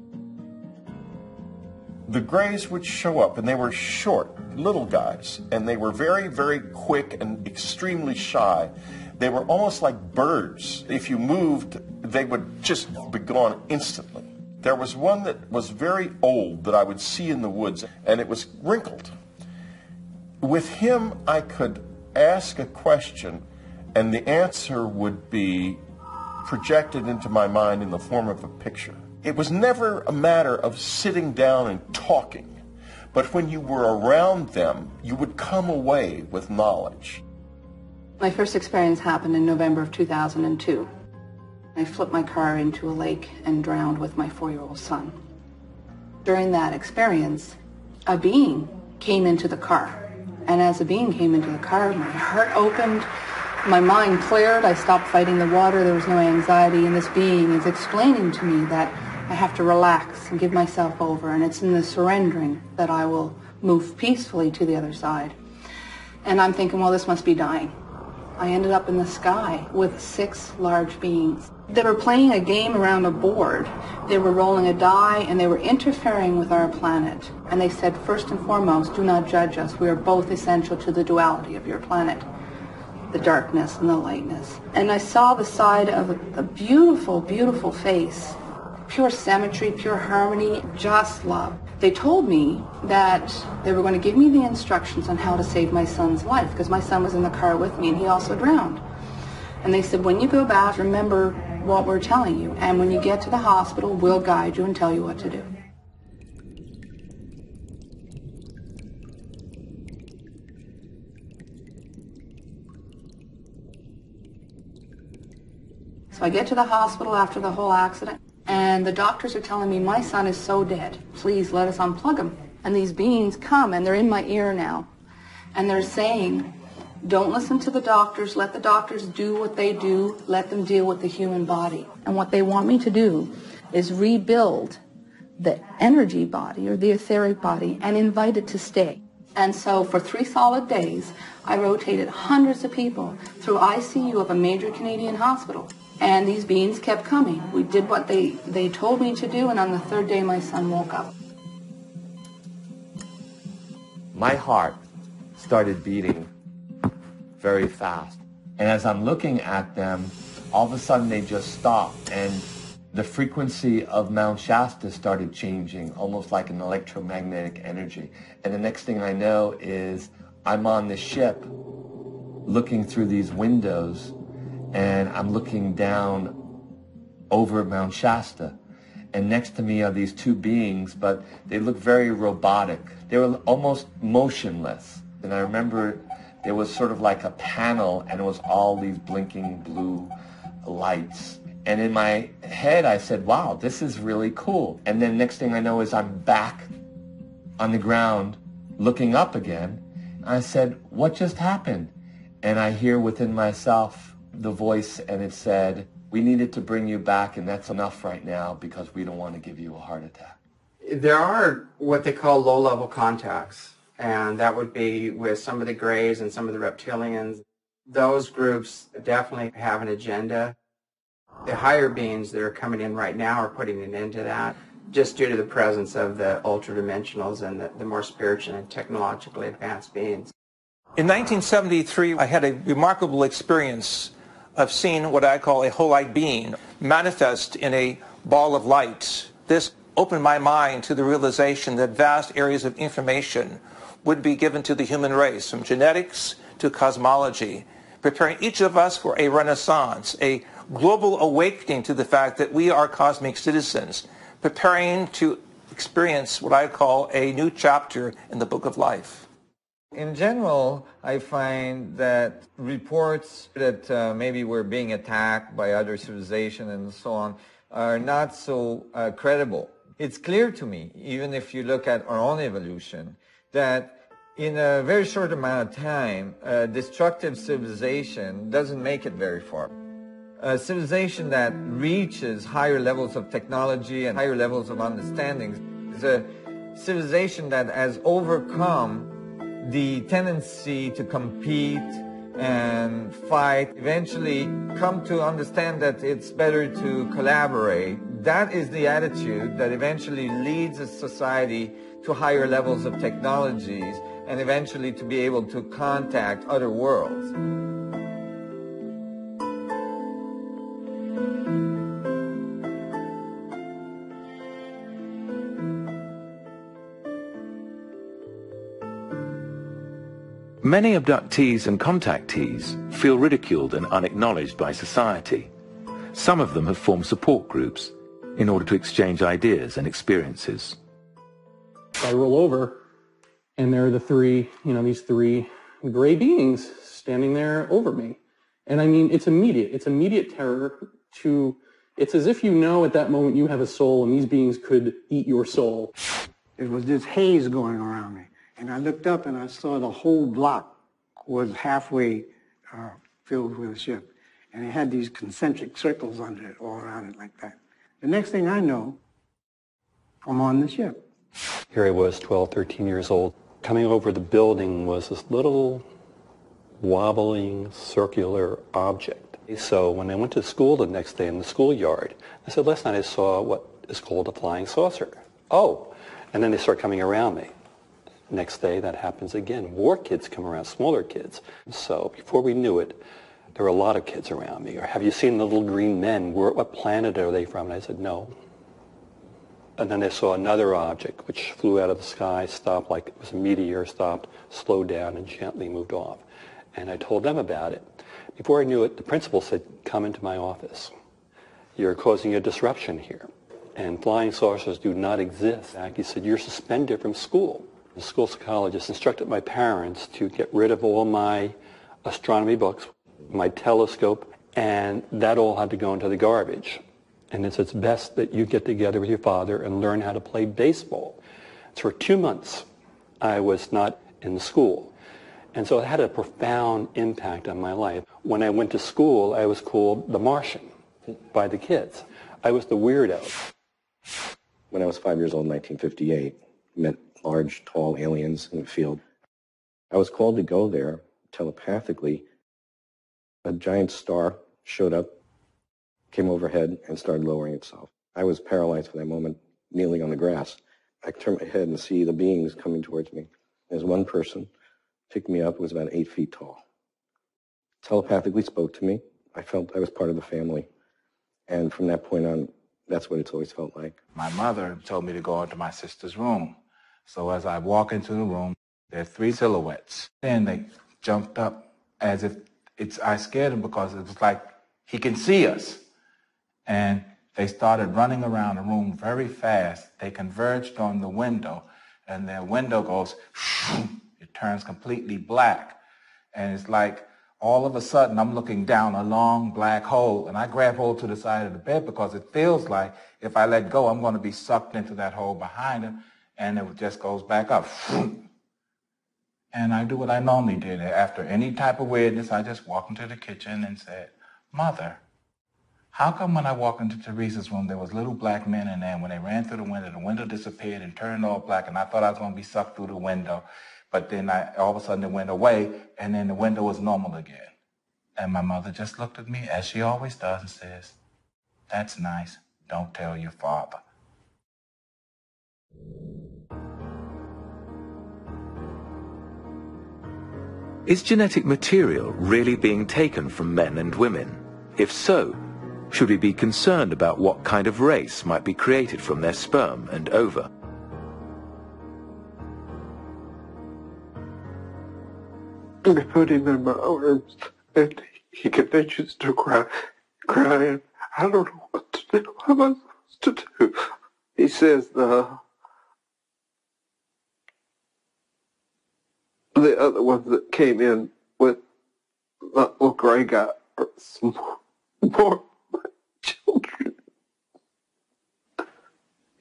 S9: The Greys would show up, and they were short, little guys, and they were very, very quick and extremely shy. They were almost like birds. If you moved, they would just be gone instantly. There was one that was very old that I would see in the woods, and it was wrinkled. With him, I could ask a question, and the answer would be projected into my mind in the form of a picture. It was never a matter of sitting down and talking, but when you were around them, you would come away with knowledge.
S20: My first experience happened in November of 2002. I flipped my car into a lake and drowned with my 4-year-old son. During that experience, a being came into the car. And as the being came into the car, my heart opened, my mind cleared, I stopped fighting the water, there was no anxiety, and this being is explaining to me that I have to relax and give myself over, and it's in the surrendering that I will move peacefully to the other side. And I'm thinking, well, this must be dying. I ended up in the sky with 6 large beings. They were playing a game around a board. They were rolling a die, and they were interfering with our planet. And they said, first and foremost, do not judge us. We are both essential to the duality of your planet, the darkness and the lightness. And I saw the side of a beautiful, beautiful face, pure symmetry, pure harmony, just love. They told me that they were going to give me the instructions on how to save my son's life, because my son was in the car with me and he also drowned. And they said, when you go back, remember what we're telling you, and when you get to the hospital, we'll guide you and tell you what to do. So I get to the hospital after the whole accident, and the doctors are telling me, my son is so dead, please let us unplug him. And these beings come, and they're in my ear now, and they're saying, don't listen to the doctors, let the doctors do what they do, let them deal with the human body. And what they want me to do is rebuild the energy body, or the etheric body, and invite it to stay. And so for 3 solid days, I rotated hundreds of people through ICU of a major Canadian hospital. And these beings kept coming. We did what they told me to do, and on the 3rd day, my son woke up.
S24: My heart started beating very fast. And as I'm looking at them, all of a sudden they just stopped, and the frequency of Mount Shasta started changing, almost like an electromagnetic energy. And the next thing I know is I'm on the ship looking through these windows, and I'm looking down over Mount Shasta. And next to me are these 2 beings, but they look very robotic. They were almost motionless. And I remember there was sort of like a panel, and it was all these blinking blue lights. And in my head, I said, wow, this is really cool. And then next thing I know is I'm back on the ground looking up again. I said, what just happened? And I hear within myself, the voice and it said, "We needed to bring you back and that's enough right now because we don't want to give you a heart attack"?
S1: There are what they call low-level contacts, and that would be with some of the Greys and some of the reptilians. Those groups definitely have an agenda. The higher beings that are coming in right now are putting an end to that, just due to the presence of the ultra-dimensionals and the more spiritual and technologically advanced beings.
S10: In 1973, I had a remarkable experience of seeing what I call a whole-light being manifest in a ball of light. This opened my mind to the realization that vast areas of information would be given to the human race, from genetics to cosmology, preparing each of us for a renaissance, a global awakening to the fact that we are cosmic citizens, preparing to experience what I call a new chapter in the book of life.
S21: In general, I find that reports that maybe we're being attacked by other civilizations and so on are not so credible. It's clear to me, even if you look at our own evolution, that in a very short amount of time, a destructive civilization doesn't make it very far. A civilization that reaches higher levels of technology and higher levels of understanding is a civilization that has overcome the tendency to compete and fight, eventually come to understand that it's better to collaborate. That is the attitude that eventually leads a society to higher levels of technologies and eventually to be able to contact other worlds.
S15: Many abductees and contactees feel ridiculed and unacknowledged by society. Some of them have formed support groups in order to exchange ideas and experiences.
S22: I roll over, and there are these three gray beings standing there over me. And I mean, it's immediate terror it's as if you know at that moment you have a soul and these beings could eat your soul.
S7: It was this haze going around me. And I looked up and I saw the whole block was halfway filled with a ship. And it had these concentric circles under it, all around it like that. The next thing I know, I'm on the ship.
S23: Here I was, 12, 13 years old. Coming over the building was this little wobbling circular object. So when I went to school the next day in the schoolyard, I said, last night I saw what is called a flying saucer. Oh, and then they start coming around me. Next day, that happens again. More kids come around, smaller kids. So before we knew it, there were a lot of kids around me. Or have you seen the little green men? What planet are they from? And I said, no. And then I saw another object which flew out of the sky, stopped like it was a meteor, stopped, slowed down, and gently moved off. And I told them about it. Before I knew it, the principal said, come into my office. You're causing a disruption here. And flying saucers do not exist. He said, you're suspended from school. The school psychologist instructed my parents to get rid of all my astronomy books, my telescope, and that all had to go into the garbage. And it's best that you get together with your father and learn how to play baseball. So for 2 months, I was not in school. And so it had a profound impact on my life. When I went to school, I was called the Martian by the kids. I was the weirdo.
S2: When I was 5 years old in 1958, met large, tall aliens in the field. I was called to go there telepathically. A giant star showed up, came overhead, and started lowering itself. I was paralyzed for that moment, kneeling on the grass. I turned my head and see the beings coming towards me. There's one person, picked me up, was about 8 feet tall. Telepathically spoke to me. I felt I was part of the family. And from that point on, that's what it's always felt like.
S26: My mother told me to go into my sister's room. So as I walk into the room, there are 3 silhouettes. And they jumped up as if I scared them because it was like he can see us. And they started running around the room very fast. They converged on the window, and their window goes, it turns completely black. And it's like all of a sudden I'm looking down a long black hole, and I grab hold to the side of the bed because it feels like if I let go, I'm going to be sucked into that hole behind him. And it just goes back up. And I do what I normally did. After any type of weirdness, I just walk into the kitchen and said, Mother, how come when I walked into Teresa's room, there was little black men in there, and when they ran through the window disappeared and turned all black, and I thought I was going to be sucked through the window, but then all of a sudden it went away, and then the window was normal again. And my mother just looked at me, as she always does, and says, "That's nice. Don't tell your father."
S15: Is genetic material really being taken from men and women? If so, should we be concerned about what kind of race might be created from their sperm and ova?
S11: I put him in my arms, and he continues to cry, crying. I don't know what to do. What am I supposed to do? He says the other ones that came in with the little gray guy are some more my children.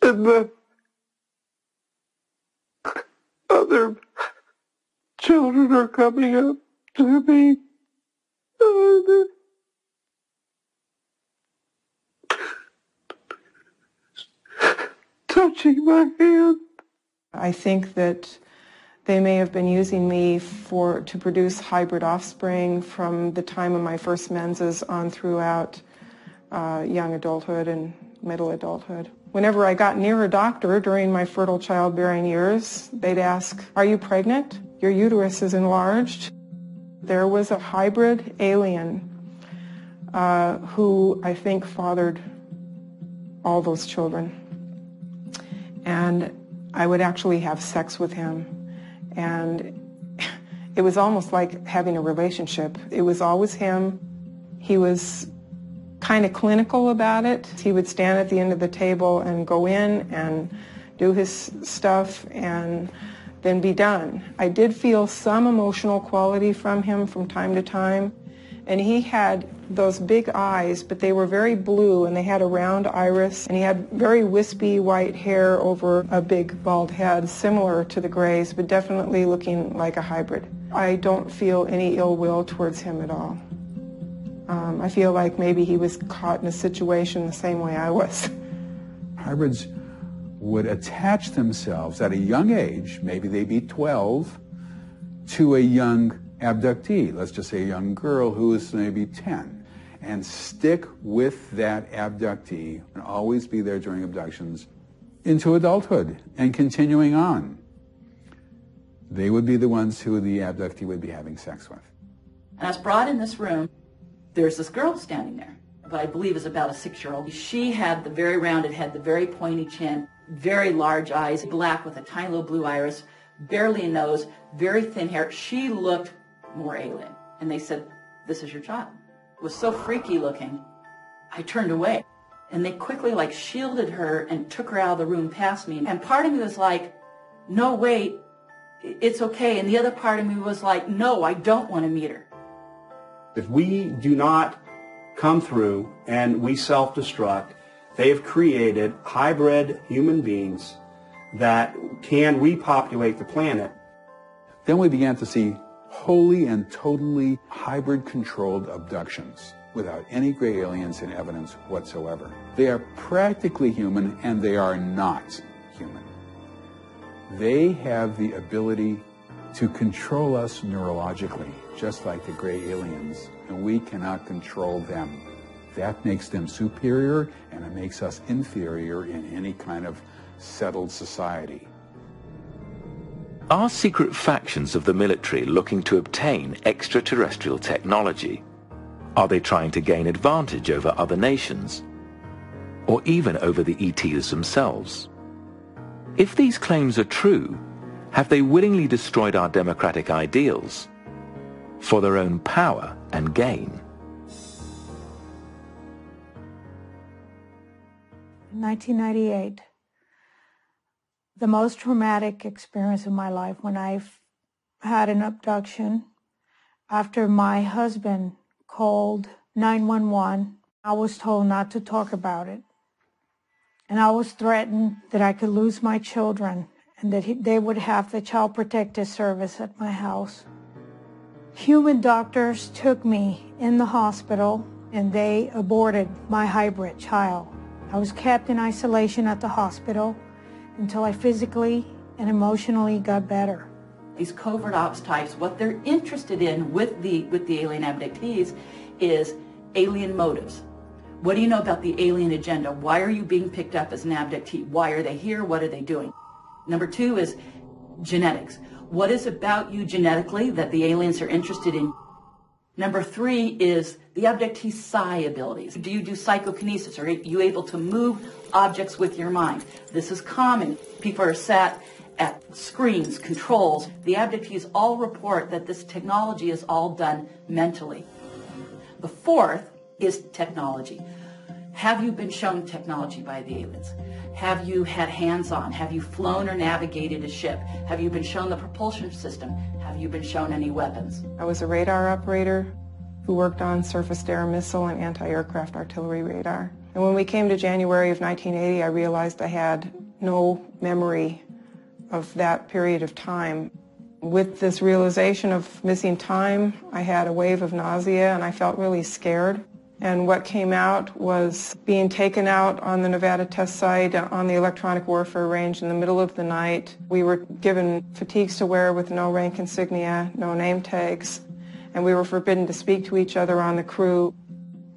S11: And the other children are coming up to me. Touching my hand.
S8: I think that they may have been using me to produce hybrid offspring from the time of my first menses on throughout young adulthood and middle adulthood. Whenever I got near a doctor during my fertile childbearing years, they'd ask, "Are you pregnant? Your uterus is enlarged." There was a hybrid alien who I think fathered all those children. And I would actually have sex with him. And it was almost like having a relationship. It was always him. He was kind of clinical about it. He would stand at the end of the table and go in and do his stuff and then be done. I did feel some emotional quality from him from time to time. And he had those big eyes, but they were very blue, and they had a round iris, and he had very wispy white hair over a big bald head, similar to the Greys, but definitely looking like a hybrid. I don't feel any ill will towards him at all. I feel like maybe he was caught in a situation the same way I was.
S14: Hybrids would attach themselves at a young age, maybe they'd be 12, to a young abductee, let's just say a young girl who is maybe 10, and stick with that abductee and always be there during abductions into adulthood and continuing on. They would be the ones who the abductee would be having sex with.
S4: And I was brought in this room. There's this girl standing there, but I believe is about a 6-year-old. She had the very rounded head, the very pointy chin, very large eyes, black with a tiny little blue iris, barely a nose, very thin hair. She looked more alien. And they said, "This is your child." It was so freaky looking. I turned away. And they quickly shielded her and took her out of the room past me. And part of me was like, "No, wait, it's okay." And the other part of me was like, "No, I don't want to meet her."
S17: If we do not come through and we self-destruct, they have created hybrid human beings that can repopulate the planet.
S14: Then we began to see wholly and totally hybrid-controlled abductions without any gray aliens in evidence whatsoever. They are practically human, and they are not human. They have the ability to control us neurologically, just like the gray aliens, and we cannot control them. That makes them superior, and it makes us inferior in any kind of settled society.
S15: Are secret factions of the military looking to obtain extraterrestrial technology? Are they trying to gain advantage over other nations? Or even over the ETs themselves? If these claims are true, have they willingly destroyed our democratic ideals for their own power and gain?
S6: In 1998, the most traumatic experience of my life, when I had an abduction, after my husband called 911, I was told not to talk about it. And I was threatened that I could lose my children and that they would have the Child Protective Service at my house. Human doctors took me in the hospital and they aborted my hybrid child. I was kept in isolation at the hospital until I physically and emotionally got better.
S4: These covert ops types, what they're interested in with the alien abductees is alien motives. What do you know about the alien agenda? Why are you being picked up as an abductee? Why are they here? What are they doing? Number two is genetics. What is about you genetically that the aliens are interested in? Number three is the abductee's psi abilities. Do you do psychokinesis? Are you able to move objects with your mind? This is common. People are sat at screens, controls. The abductees all report that this technology is all done mentally. The fourth is technology. Have you been shown technology by the aliens? Have you had hands-on? Have you flown or navigated a ship? Have you been shown the propulsion system? Have you been shown any weapons?
S8: I was a radar operator who worked on surface-to-air missile and anti-aircraft artillery radar. And when we came to January of 1980, I realized I had no memory of that period of time. With this realization of missing time, I had a wave of nausea and I felt really scared. And what came out was being taken out on the Nevada test site on the electronic warfare range in the middle of the night. We were given fatigues to wear with no rank insignia, no name tags, and we were forbidden to speak to each other on the crew.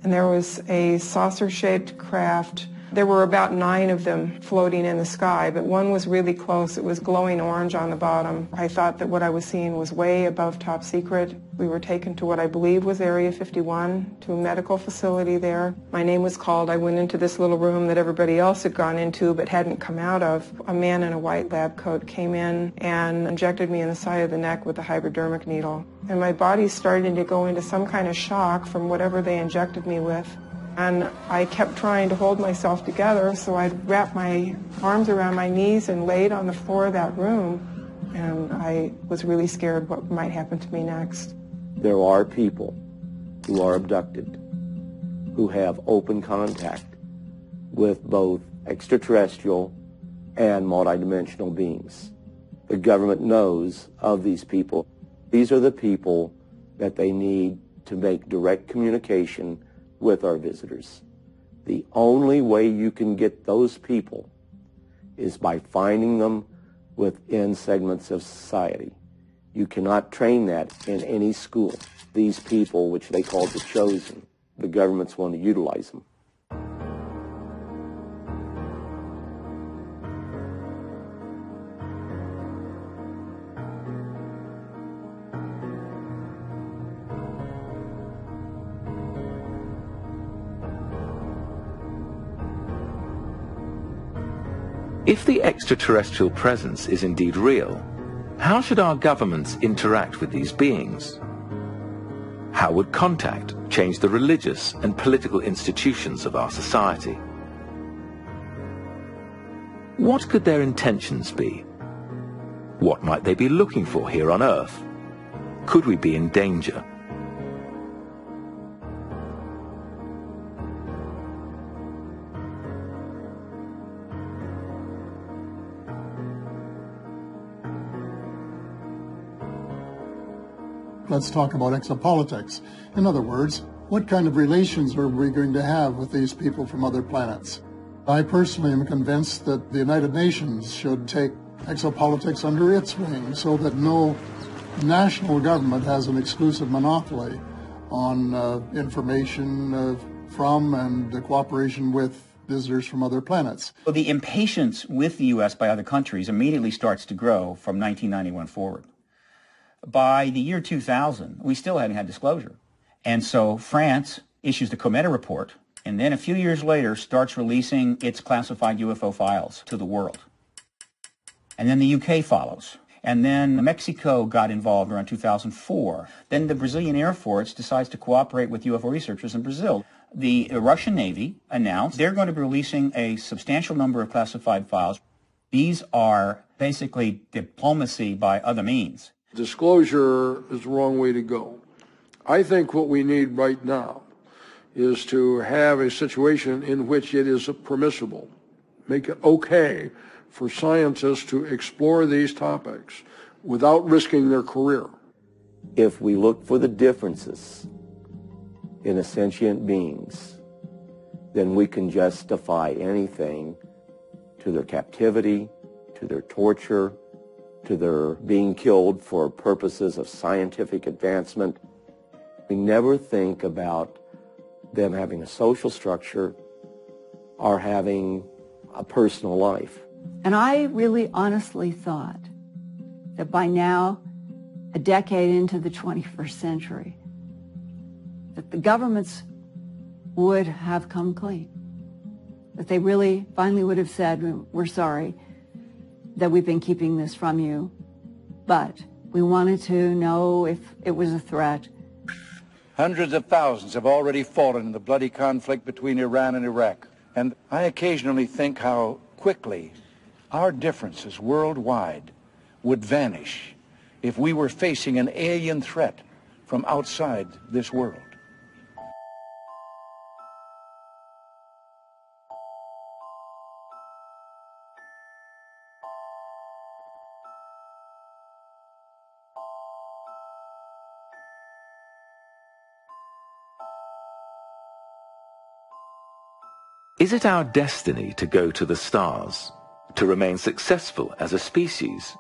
S8: And there was a saucer-shaped craft. There were about 9 of them floating in the sky, but one was really close. It was glowing orange on the bottom. I thought that what I was seeing was way above top secret. We were taken to what I believe was Area 51, to a medical facility there. My name was called. I went into this little room that everybody else had gone into but hadn't come out of. A man in a white lab coat came in and injected me in the side of the neck with a hypodermic needle. And my body started to go into some kind of shock from whatever they injected me with. And I kept trying to hold myself together, so I'd wrap my arms around my knees and laid on the floor of that room. And I was really scared what might happen to me next.
S24: There are people who are abducted who have open contact with both extraterrestrial and multidimensional beings. The government knows of these people. These are the people that they need to make direct communication with our visitors. The only way you can get those people is by finding them within segments of society. You cannot train that in any school. These people, which they call the chosen, the governments want to utilize them.
S15: If the extraterrestrial presence is indeed real, how should our governments interact with these beings? How would contact change the religious and political institutions of our society? What could their intentions be? What might they be looking for here on Earth? Could we be in danger?
S12: Let's talk about exopolitics. In other words, what kind of relations are we going to have with these people from other planets? I personally am convinced that the United Nations should take exopolitics under its wing so that no national government has an exclusive monopoly on information from and cooperation with visitors from other planets.
S13: So the impatience with the U.S. by other countries immediately starts to grow from 1991 forward. By the year 2000, we still hadn't had disclosure. And so France issues the Cometa report, and then a few years later starts releasing its classified UFO files to the world. And then the UK follows. And then Mexico got involved around 2004. Then the Brazilian Air Force decides to cooperate with UFO researchers in Brazil. The Russian Navy announced they're going to be releasing a substantial number of classified files. These are basically diplomacy by other means.
S16: Disclosure is the wrong way to go. I think what we need right now is to have a situation in which it is permissible, make it okay for scientists to explore these topics without risking their career.
S24: If we look for the differences in sentient beings, then we can justify anything to their captivity, to their torture, to their being killed for purposes of scientific advancement. We never think about them having a social structure or having a personal life.
S3: And I really honestly thought that by now, a decade into the 21st century, that the governments would have come clean. That they really finally would have said, we're sorry that we've been keeping this from you, but we wanted to know if it was a threat.
S5: Hundreds of thousands have already fallen in the bloody conflict between Iran and Iraq. And I occasionally think how quickly our differences worldwide would vanish if we were facing an alien threat from outside this world.
S15: Is it our destiny to go to the stars, to remain successful as a species?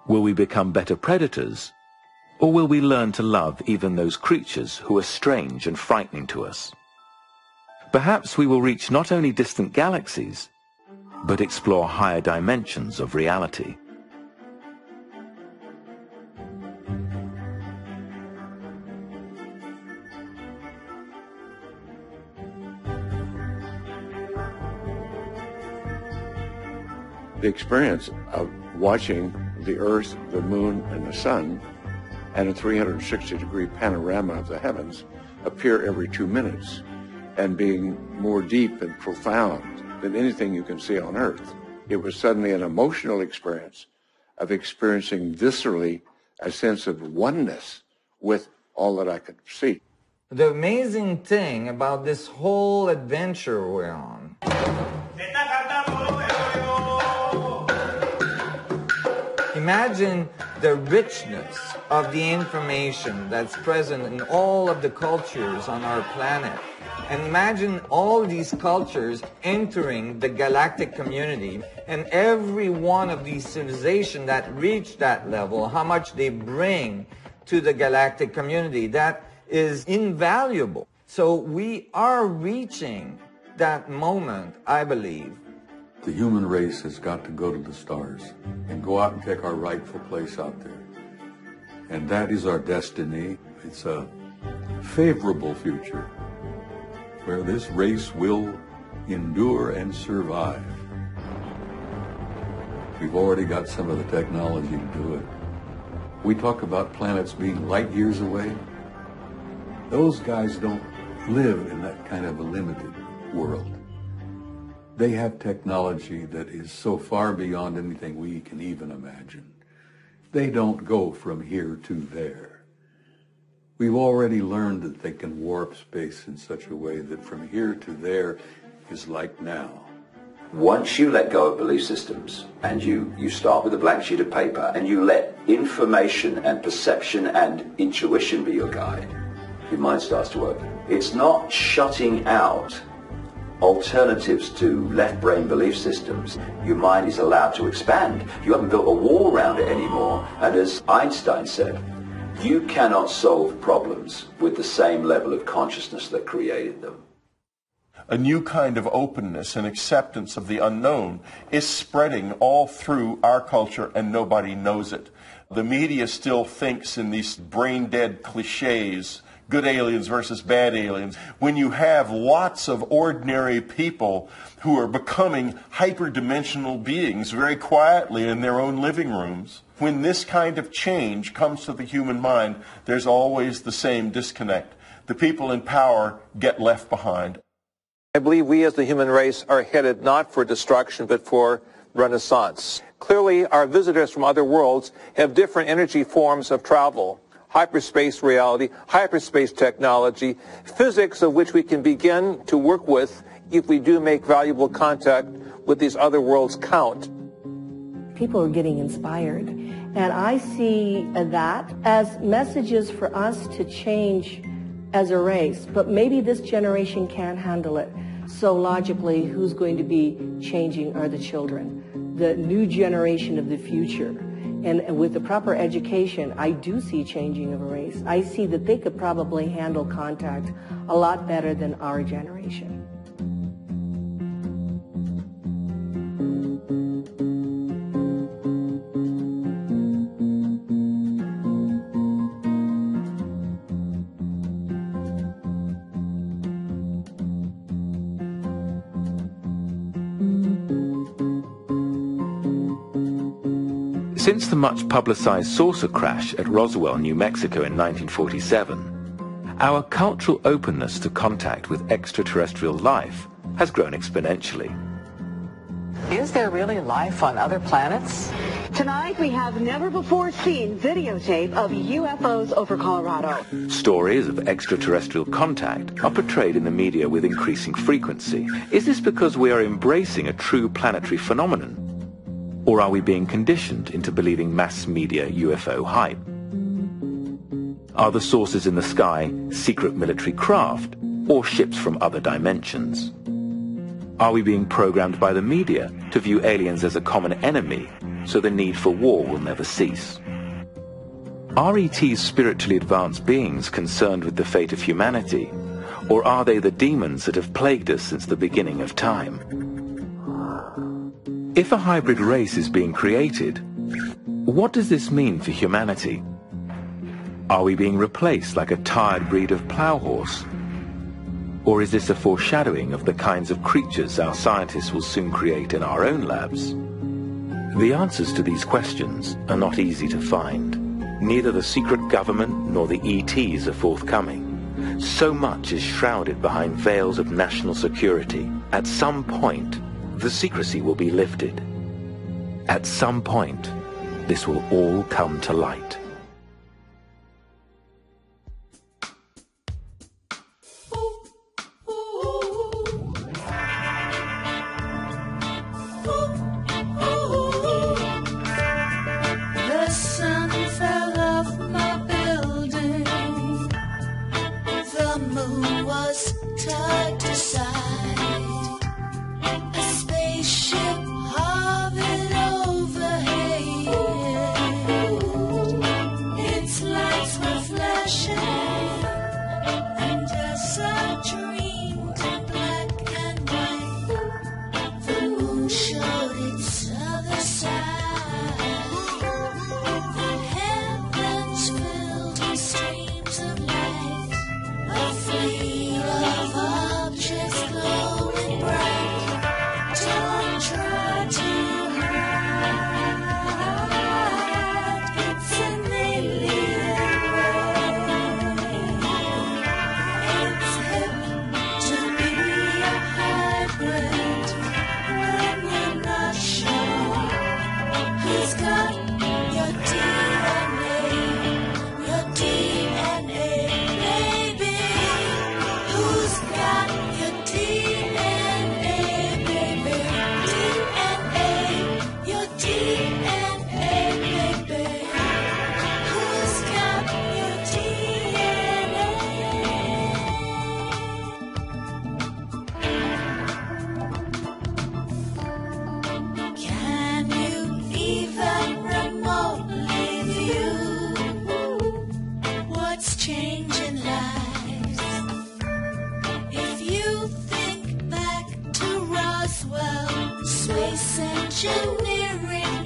S15: Will we become better predators? Or will we learn to love even those creatures who are strange and frightening to us? Perhaps we will reach not only distant galaxies, but explore higher dimensions of reality.
S24: The experience of watching the Earth, the Moon, and the Sun, and a 360-degree panorama of the heavens appear every 2 minutes, and being more deep and profound than anything you can see on Earth. It was suddenly an emotional experience of experiencing viscerally a sense of oneness with all that I could see.
S21: The amazing thing about this whole adventure we're on imagine the richness of the information that's present in all of the cultures on our planet. And imagine all these cultures entering the galactic community, and every one of these civilizations that reach that level, how much they bring to the galactic community. That is invaluable. So we are reaching that moment, I believe.
S14: The human race has got to go to the stars and go out and take our rightful place out there. And that is our destiny. It's a favorable future where this race will endure and survive. We've already got some of the technology to do it. We talk about planets being light years away. Those guys don't live in that kind of a limited world. They have technology that is so far beyond anything we can even imagine. They don't go from here to there. We've already learned that they can warp space in such a way that from here to there is like now.
S9: Once you let go of belief systems and you start with a blank sheet of paper and you let information and perception and intuition be your guide, your mind starts to work. It's not shutting out alternatives to left brain belief systems. Your mind is allowed to expand. You haven't built a wall around it anymore. And as Einstein said, you cannot solve problems with the same level of consciousness that created them.
S18: A new kind of openness and acceptance of the unknown is spreading all through our culture, and nobody knows it. The media still thinks in these brain-dead cliches, good aliens versus bad aliens, when you have lots of ordinary people who are becoming hyperdimensional beings very quietly in their own living rooms. When this kind of change comes to the human mind, there's always the same disconnect. The people in power get left behind.
S10: I believe we as the human race are headed not for destruction but for renaissance. Clearly, our visitors from other worlds have different energy forms of travel. Hyperspace reality, hyperspace technology, physics of which we can begin to work with if we do make valuable contact with these other worlds count.
S19: People are getting inspired, and I see that as messages for us to change as a race, but maybe this generation can't handle it. So logically, who's going to be changing are the children, the new generation of the future. And with the proper education, I do see changing of a race. I see that they could probably handle contact a lot better than our generation.
S15: Since the much-publicized saucer crash at Roswell, New Mexico in 1947, our cultural openness to contact with extraterrestrial life has grown exponentially.
S1: Is there really life on other planets?
S7: Tonight we have never-before-seen videotape of UFOs over Colorado.
S15: Stories of extraterrestrial contact are portrayed in the media with increasing frequency. Is this because we are embracing a true planetary phenomenon? Or are we being conditioned into believing mass media UFO hype? Are the sources in the sky secret military craft or ships from other dimensions? Are we being programmed by the media to view aliens as a common enemy, so the need for war will never cease? Are ETs spiritually advanced beings concerned with the fate of humanity, or are they the demons that have plagued us since the beginning of time? If a hybrid race is being created, what does this mean for humanity? Are we being replaced like a tired breed of plough horse? Or is this a foreshadowing of the kinds of creatures our scientists will soon create in our own labs? The answers to these questions are not easy to find. Neither the secret government nor the ETs are forthcoming. So much is shrouded behind veils of national security. At some point, the secrecy will be lifted. At some point, this will all come to light.
S20: The sun fell off my building. The moon was tugged aside. Changing lives. If you think back to Roswell, space engineering